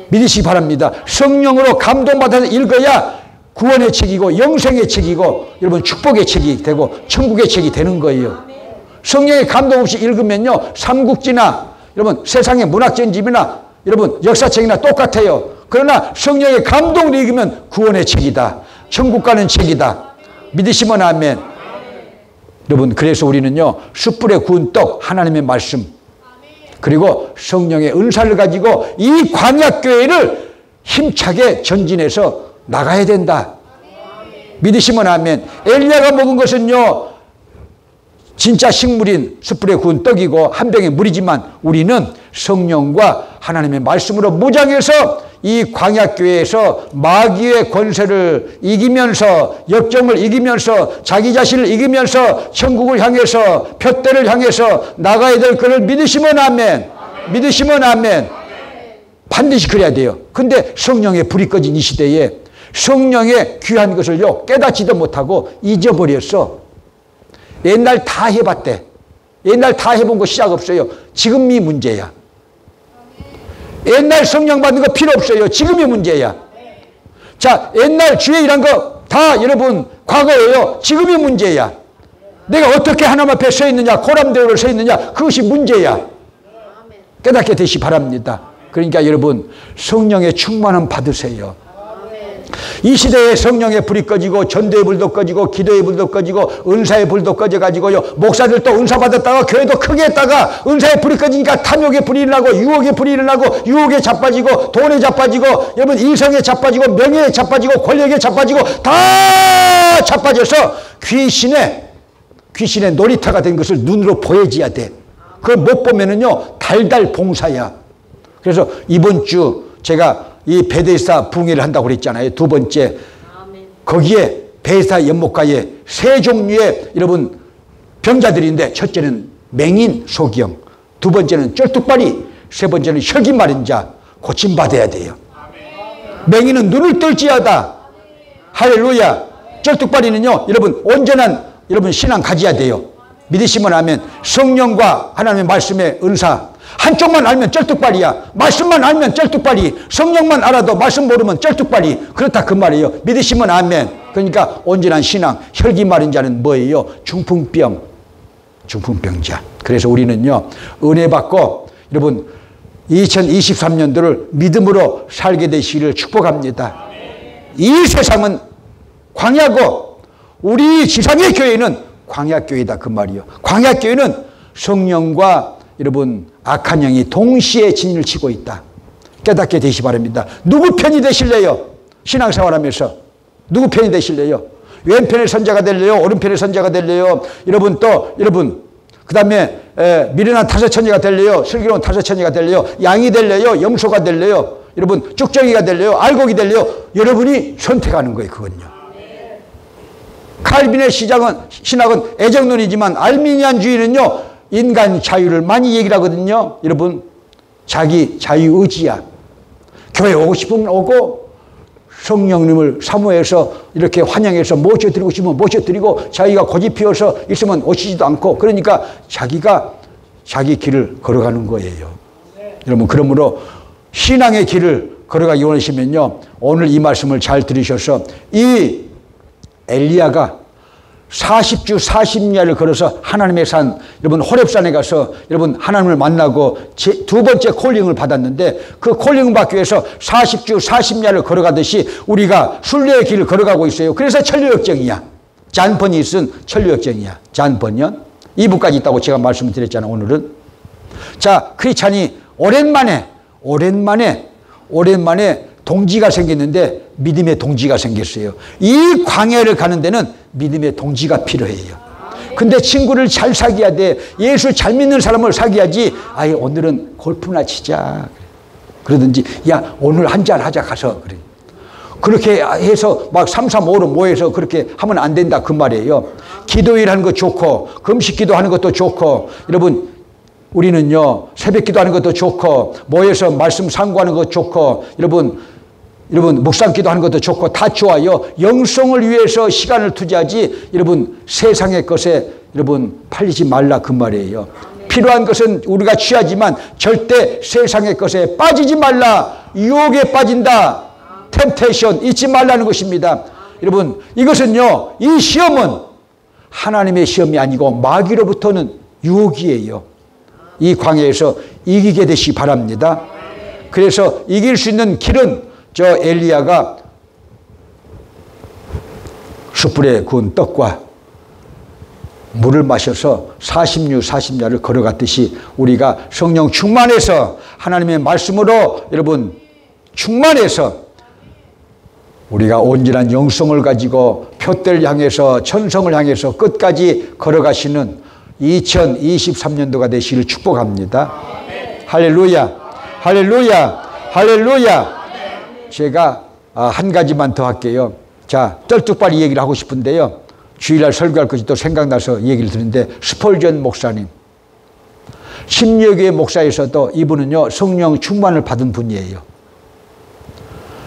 믿으시기 바랍니다. 성령으로 감동받아서 읽어야 구원의 책이고 영생의 책이고 여러분 축복의 책이 되고 천국의 책이 되는 거예요. 성령의 감동 없이 읽으면요, 삼국지나 여러분 세상의 문학전집이나 여러분 역사책이나 똑같아요. 그러나 성령의 감동으로 읽으면 구원의 책이다, 천국 가는 책이다. 믿으시면 아멘. 여러분, 그래서 우리는요, 숯불에 구운 떡, 하나님의 말씀, 그리고 성령의 은사를 가지고 이 광야교회를 힘차게 전진해서 나가야 된다. 믿으시면 아멘. 엘리야가 먹은 것은요, 진짜 식물인 숯불에 구운 떡이고 한 병의 물이지만 우리는 성령과 하나님의 말씀으로 무장해서 이 광야교회에서 마귀의 권세를 이기면서, 역정을 이기면서, 자기 자신을 이기면서 천국을 향해서, 푯대를 향해서 나가야 될 것을 믿으시면 아멘. 믿으시면 아멘. 반드시 그래야 돼요. 근데 성령의 불이 꺼진 이 시대에 성령의 귀한 것을요, 깨닫지도 못하고 잊어버렸어. 옛날 다 해봤대. 옛날 다 해본 거 시작 없어요. 지금이 문제야. 옛날 성령 받는 거 필요 없어요. 지금이 문제야. 자, 옛날 주의 일한 거 다 여러분 과거예요. 지금이 문제야. 내가 어떻게 하나님 앞에 서 있느냐, 고람대로를 서 있느냐, 그것이 문제야. 깨닫게 되시 바랍니다. 그러니까 여러분, 성령의 충만함 받으세요. 이 시대에 성령의 불이 꺼지고 전도의 불도 꺼지고 기도의 불도 꺼지고 은사의 불도 꺼져가지고요, 목사들도 은사 받았다가 교회도 크게 했다가 은사의 불이 꺼지니까 탐욕의 불이 일어나고 유혹의 불이 일어나고 유혹에 자빠지고 돈에 자빠지고 여러분 이성에 자빠지고 명예에 자빠지고 권력에 자빠지고 다 자빠져서 귀신의 놀이터가 된 것을 눈으로 보여줘야 돼. 그걸 못 보면은요, 달달 봉사야. 그래서 이번 주 제가 이 베데스다 붕괴를 한다고 그랬잖아요. 두 번째. 거기에 베데스다 연못가에 세 종류의 여러분 병자들인데, 첫째는 맹인 소경, 두 번째는 쩔뚝발이, 세 번째는 혈기 마른 자, 고침받아야 돼요. 맹인은 눈을 뜰지어다. 할렐루야. 쩔뚝발이는요, 여러분 온전한 여러분 신앙 가져야 돼요. 믿으시면 아멘. 성령과 하나님의 말씀의 은사, 한쪽만 알면 쩔뚝발이야. 말씀만 알면 쩔뚝발이. 성령만 알아도 말씀 모르면 쩔뚝발이. 그렇다 그 말이에요. 믿으시면 아멘. 그러니까 온전한 신앙. 혈기 마른 자는 뭐예요? 중풍병자. 그래서 우리는요, 은혜 받고 여러분 2023년도를 믿음으로 살게 되시기를 축복합니다. 이 세상은 광야고 우리 지상의 교회는 광야교회다 그 말이에요. 광야교회는 성령과 여러분 악한 영이 동시에 진을 치고 있다. 깨닫게 되시 바랍니다. 누구 편이 되실래요? 신앙생활하면서 누구 편이 되실래요? 왼편의 선자가 될래요? 오른편의 선자가 될래요? 여러분 또 여러분 그 다음에 미련한 다섯 천리가 될래요? 슬기로운 다섯 천리가 될래요? 양이 될래요? 염소가 될래요? 여러분 쭉정이가 될래요? 알곡이 될래요? 여러분이 선택하는 거예요. 그건요. 칼빈의 신학은 애정론이지만 알미니안주의는요, 인간 자유를 많이 얘기를 하거든요. 여러분, 자기 자유의지야. 교회 오고 싶으면 오고, 성령님을 사모해서 이렇게 환영해서 모셔드리고 싶으면 모셔드리고, 자기가 고집 피워서 있으면 오시지도 않고, 그러니까 자기가 자기 길을 걸어가는 거예요. 여러분, 그러므로 신앙의 길을 걸어가기 원하시면요, 오늘 이 말씀을 잘 들으셔서 이 엘리야가 40주 40야를 걸어서 하나님의 산, 여러분 호렙산에 가서 여러분 하나님을 만나고 두 번째 콜링을 받았는데, 그 콜링을 받기 위해서 40주 40야를 걸어가듯이 우리가 순례의 길을 걸어가고 있어요. 그래서 천류역정이야. 잔번이 쓴 천류역정이야. 잔번연 2부까지 있다고 제가 말씀을 드렸잖아요. 오늘은. 자, 크리스찬이 오랜만에 동지가 생겼는데 믿음의 동지가 생겼어요. 이 광야를 가는 데는 믿음의 동지가 필요해요. 근데 친구를 잘 사귀어야 돼. 예수 잘 믿는 사람을 사귀어야지. 아예 오늘은 골프나 치자. 그러든지 야 오늘 한잔 하자 가서 그래. 그렇게 해서 막 3, 3, 5로 모여서 그렇게 하면 안 된다 그 말이에요. 기도일 하는 거 좋고 금식 기도하는 것도 좋고 여러분 우리는요 새벽 기도하는 것도 좋고 모여서 말씀 상고하는 것도 좋고 여러분 묵상 기도하는 것도 좋고 다 좋아요. 영성을 위해서 시간을 투자하지 여러분 세상의 것에 여러분 팔리지 말라 그 말이에요. 필요한 것은 우리가 취하지만 절대 세상의 것에 빠지지 말라. 유혹에 빠진다. 템테이션 잊지 말라는 것입니다. 여러분 이것은요 이 시험은 하나님의 시험이 아니고 마귀로부터는 유혹이에요. 이 광야에서 이기게 되시기 바랍니다. 그래서 이길 수 있는 길은 저 엘리야가 숯불에 구운 떡과 물을 마셔서 40류 40야를 걸어갔듯이 우리가 성령 충만해서 하나님의 말씀으로 여러분 충만해서 우리가 온전한 영성을 가지고 표대를 향해서 천성을 향해서 끝까지 걸어가시는 2023년도가 되시기를 축복합니다. 할렐루야, 할렐루야, 할렐루야. 제가 한 가지만 더 할게요. 자, 쩔뚝발이 얘기를 하고 싶은데요. 주일날 설교할 것이 또 생각나서 얘기를 드는데, 스펄전 목사님, 심려교회 목사에서도 이분은요 성령 충만을 받은 분이에요.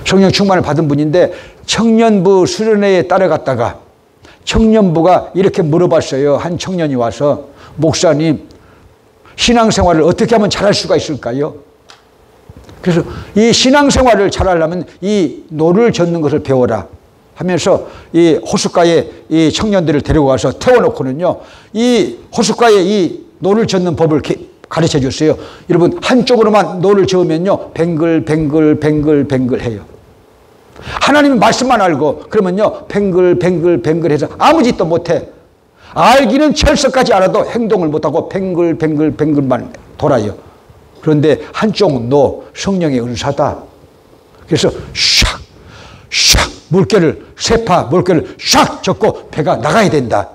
성령 충만을 받은 분인데 청년부 수련회에 따라갔다가 청년부가 이렇게 물어봤어요. 한 청년이 와서, 목사님, 신앙생활을 어떻게 하면 잘할 수가 있을까요? 그래서 이 신앙생활을 잘하려면 이 노를 젓는 것을 배워라 하면서 이 호숫가에 이 청년들을 데리고 가서 태워놓고는요, 이 호숫가에 이 노를 젓는 법을 가르쳐 줬어요. 여러분, 한쪽으로만 노를 저으면요 뱅글 해요. 하나님의 말씀만 알고 그러면요 뱅글 해서 아무 짓도 못해. 알기는 철석까지 알아도 행동을 못하고 뱅글만 돌아요. 그런데 한쪽 노, 성령의 은사다. 그래서 샥 물결을, 세파 물결을 샥 젓고 배가 나가야 된다.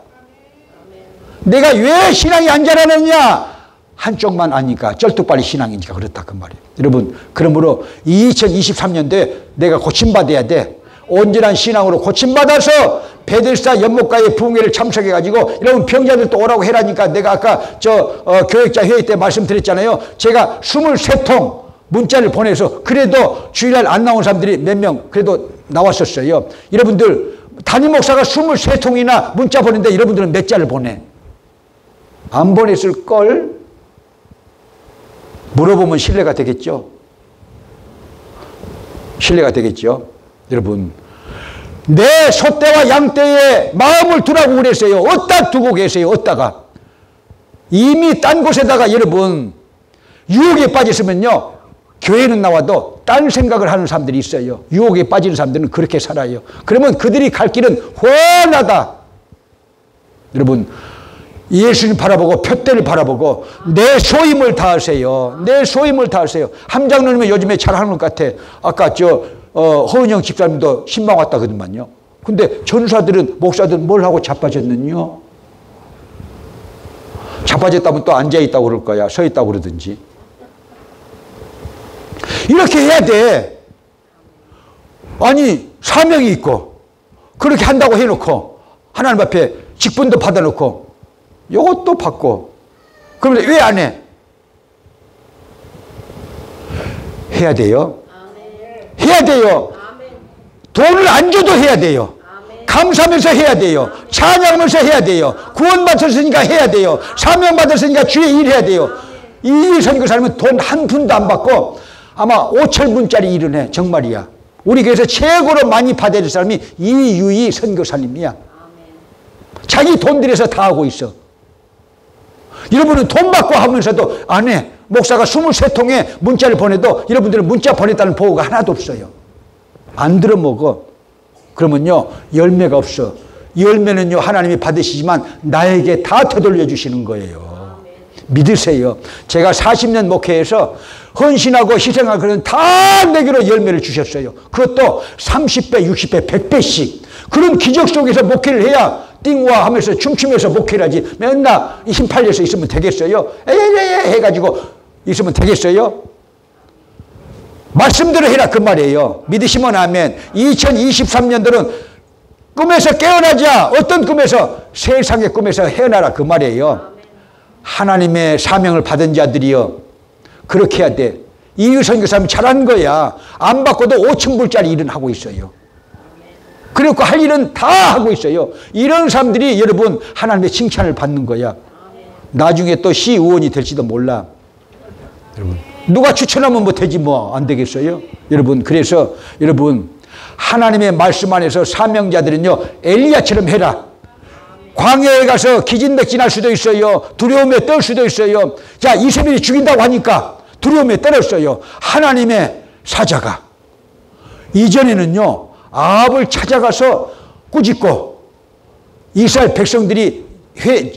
내가 왜 신앙이 안 자라느냐? 한쪽만 아니까, 쩔뚝발이 신앙이니까 그렇다 그 말이에요. 여러분, 그러므로 2023년도에 내가 고침받아야 돼. 온전한 신앙으로 고침받아서 베들사 연못가의 부흥회를 참석해가지고 여러분 병자들도 오라고 해라니까 내가 아까 교역자 회의 때 말씀드렸잖아요. 제가 23통 문자를 보내서 그래도 주일날 안 나온 사람들이 몇 명 그래도 나왔었어요. 여러분들 담임 목사가 23통이나 문자 보냈는데 여러분들은 몇 자를 보내? 안 보냈을걸? 물어보면 신뢰가 되겠죠? 신뢰가 되겠죠? 여러분, 내 소떼와 양떼에 마음을 두라고 그랬어요. 어디다 두고 계세요? 어디다가? 이미 딴 곳에다가 여러분 유혹에 빠졌으면요 교회는 나와도 딴 생각을 하는 사람들이 있어요. 유혹에 빠지는 사람들은 그렇게 살아요. 그러면 그들이 갈 길은 훤하다. 여러분, 예수님 바라보고 표대를 바라보고 내 소임을 다하세요. 내 소임을 다하세요. 함장로님은 요즘에 잘하는 것 같아. 아까 허은영 집사님도 신방 왔다 그러더만요. 근데 전사들은, 목사들은 뭘 하고 자빠졌느냐? 자빠졌다면 또 앉아있다고 그럴 거야. 서있다고 그러든지. 이렇게 해야 돼. 아니, 사명이 있고 그렇게 한다고 해놓고 하나님 앞에 직분도 받아놓고 이것도 받고 그런데 왜 안 해? 해야 돼요. 해야 돼요. 돈을 안 줘도 해야 돼요. 감사하면서 해야 돼요. 찬양하면서 해야 돼요. 구원받았으니까 해야 돼요. 사명받았으니까 주의 일 해야 돼요. 이 선교사님은 돈 한 푼도 안 받고 아마 5,000분짜리 일을 해. 정말이야. 우리 교회에서 최고로 많이 받아야 될 사람이 이유희 선교사님이야. 자기 돈 들여서 다 하고 있어. 여러분은 돈 받고 하면서도 안 해. 목사가 23통에 문자를 보내도 여러분들은 문자 보냈다는 보고가 하나도 없어요. 안 들어먹어. 그러면요 열매가 없어. 열매는요 하나님이 받으시지만 나에게 다 되돌려 주시는 거예요. 믿으세요. 제가 40년 목회에서 헌신하고 희생하고 그런 다 내게로 열매를 주셨어요. 그것도 30배, 60배, 100배씩. 그런 기적 속에서 목회를 해야 띵와 하면서 춤추면서 목회를 하지. 맨날 힘 팔려서 있으면 되겠어요? 에헤헤 해가지고 있으면 되겠어요? 말씀대로 해라 그 말이에요. 믿으시면 아멘. 2023년도는 꿈에서 깨어나자. 어떤 꿈에서? 세상의 꿈에서 헤어나라 그 말이에요. 하나님의 사명을 받은 자들이요 그렇게 해야 돼. 이유 선교사님 잘한 거야. 안 받고도 5,000불짜리 일은 하고 있어요. 그리고 할 일은 다 하고 있어요. 이런 사람들이 여러분 하나님의 칭찬을 받는 거야. 나중에 또 시의원이 될지도 몰라. 여러분 누가 추천하면 뭐 되지 뭐 안 되겠어요? 여러분 그래서 여러분 하나님의 말씀 안에서 사명자들은요 엘리야처럼 해라. 광야에 가서 기진맥진할 수도 있어요. 두려움에 떨 수도 있어요. 자, 이세벨이 죽인다고 하니까 두려움에 떨었어요. 하나님의 사자가 이전에는요 아합을 찾아가서 꾸짖고 이스라엘 백성들이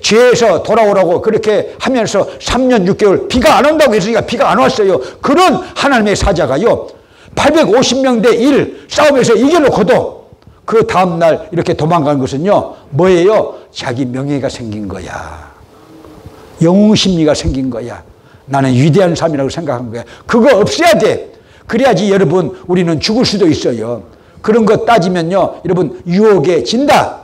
죄에서 돌아오라고 그렇게 하면서 3년 6개월 비가 안 온다고 했으니까 비가 안 왔어요. 그런 하나님의 사자가요, 850명 대 1 싸움에서 이겨놓고도 그 다음날 이렇게 도망간 것은요, 뭐예요? 자기 명예가 생긴 거야. 영웅심리가 생긴 거야. 나는 위대한 삶이라고 생각한 거야. 그거 없애야 돼. 그래야지 여러분, 우리는 죽을 수도 있어요. 그런 거 따지면요, 여러분, 유혹에 진다.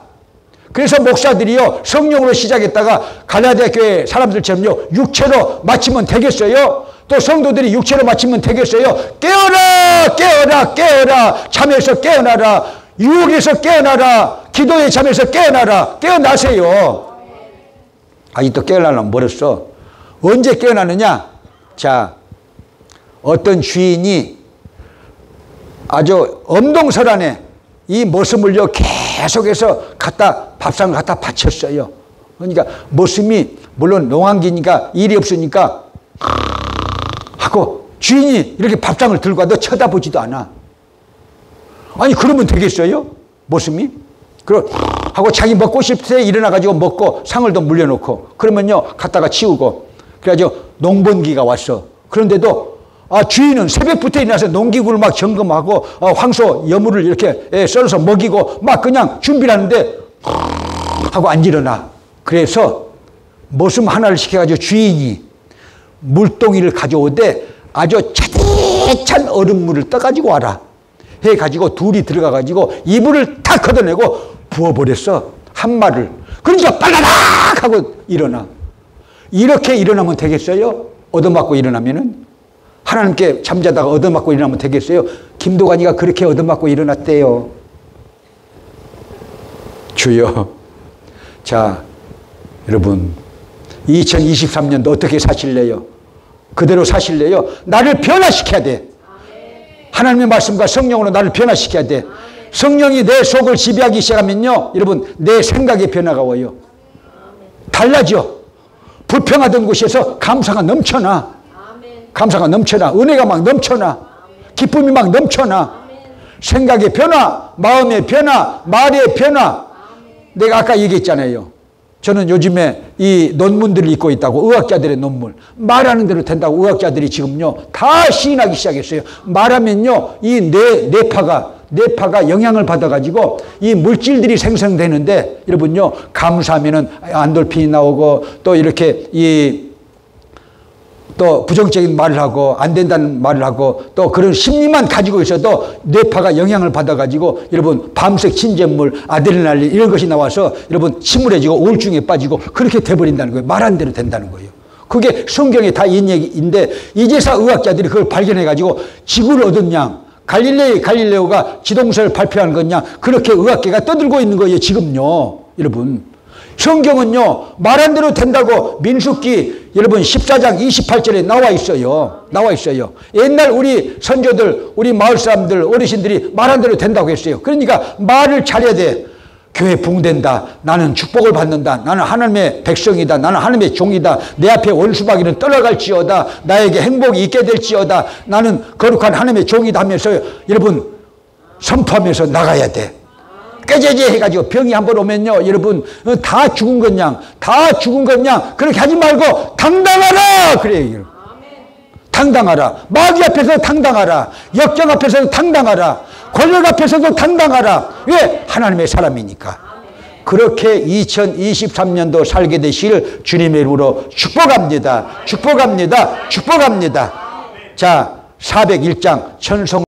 그래서 목사들이요, 성령으로 시작했다가 갈라디아 교회 사람들처럼요, 육체로 마치면 되겠어요? 또 성도들이 육체로 마치면 되겠어요? 깨어라, 깨어라, 깨어라. 잠에서 깨어나라. 유혹에서 깨어나라. 기도의 잠에서 깨어나라. 깨어나세요. 아직도 깨어나려면 멀었어. 언제 깨어나느냐? 자, 어떤 주인이 아주 엄동설안에 이 머슴을요, 계속해서 밥상을 갖다 바쳤어요. 그러니까 머슴이 물론 농한기니까 일이 없으니까 하고 주인이 이렇게 밥상을 들고 와도 쳐다보지도 않아. 아니, 그러면 되겠어요? 머슴이? 하고 자기 먹고 싶을 때 일어나가지고 먹고 상을 더 물려놓고 그러면요, 갖다가 치우고. 그래가지고 농번기가 왔어. 그런데도 주인은 새벽부터 일어나서 농기구를 막 점검하고 황소 여물을 이렇게 썰어서 먹이고 막 그냥 준비를 하는데 하고 안 일어나. 그래서 머슴 하나를 시켜가지고 주인이 물동이를 가져오되 아주 차디찬 얼음물을 떠가지고 와라 해가지고 둘이 들어가가지고 이불을 탁 걷어내고 부어버렸어. 한 말을. 그러니까 빨라락 하고 일어나. 이렇게 일어나면 되겠어요? 얻어맞고 일어나면은? 하나님께 잠자다가 얻어맞고 일어나면 되겠어요? 김도관이가 그렇게 얻어맞고 일어났대요. 주여. 자, 여러분, 2023년도 어떻게 사실래요? 그대로 사실래요? 나를 변화시켜야 돼. 하나님의 말씀과 성령으로 나를 변화시켜야 돼. 성령이 내 속을 지배하기 시작하면요, 여러분, 내 생각의 변화가 와요. 달라져. 불평하던 곳에서 감사가 넘쳐나. 감사가 넘쳐나. 은혜가 막 넘쳐나. 기쁨이 막 넘쳐나. 생각의 변화, 마음의 변화, 말의 변화. 내가 아까 얘기했잖아요. 저는 요즘에 이 논문들을 읽고 있다고, 의학자들의 논문. 말하는 대로 된다고 의학자들이 지금요, 다 시인하기 시작했어요. 말하면요, 이 뇌파가 영향을 받아가지고 이 물질들이 생성되는데, 여러분요, 감사하면은 안돌핀이 나오고 또 이렇게 또 부정적인 말을 하고 안 된다는 말을 하고 또 그런 심리만 가지고 있어도 뇌파가 영향을 받아가지고 여러분 밤색 침전물, 아드레날린 이런 것이 나와서 여러분 침울해지고 우울증에 빠지고 그렇게 돼버린다는 거예요. 말한 대로 된다는 거예요. 그게 성경에 다 있는 얘기인데 이제서 의학자들이 그걸 발견해가지고 지구를 얻은 양, 갈릴레오가 지동설을 발표하는 거냐, 그렇게 의학계가 떠들고 있는 거예요. 지금요. 여러분, 성경은요, 말한 대로 된다고 민수기 여러분 14장 28절에 나와 있어요. 나와 있어요. 옛날 우리 선조들, 우리 마을 사람들, 어르신들이 말한 대로 된다고 했어요. 그러니까 말을 잘해야 돼. 교회 붕댄다. 나는 축복을 받는다. 나는 하나님의 백성이다. 나는 하나님의 종이다. 내 앞에 원수마귀는 떠나갈지어다. 나에게 행복이 있게 될지어다. 나는 거룩한 하나님의 종이다 하면서 여러분 선포하면서 나가야 돼. 깨재재 해가지고 병이 한번 오면요, 여러분 다 죽은 것냥, 다 죽은 것냥 그렇게 하지 말고 당당하라 그래요. 당당하라. 마귀 앞에서 당당하라. 역경 앞에서도 당당하라. 권력 앞에서도 당당하라. 왜? 하나님의 사람이니까. 그렇게 2023년도 살게 되실 주님의 이름으로 축복합니다. 축복합니다. 축복합니다. 자, 401장 천성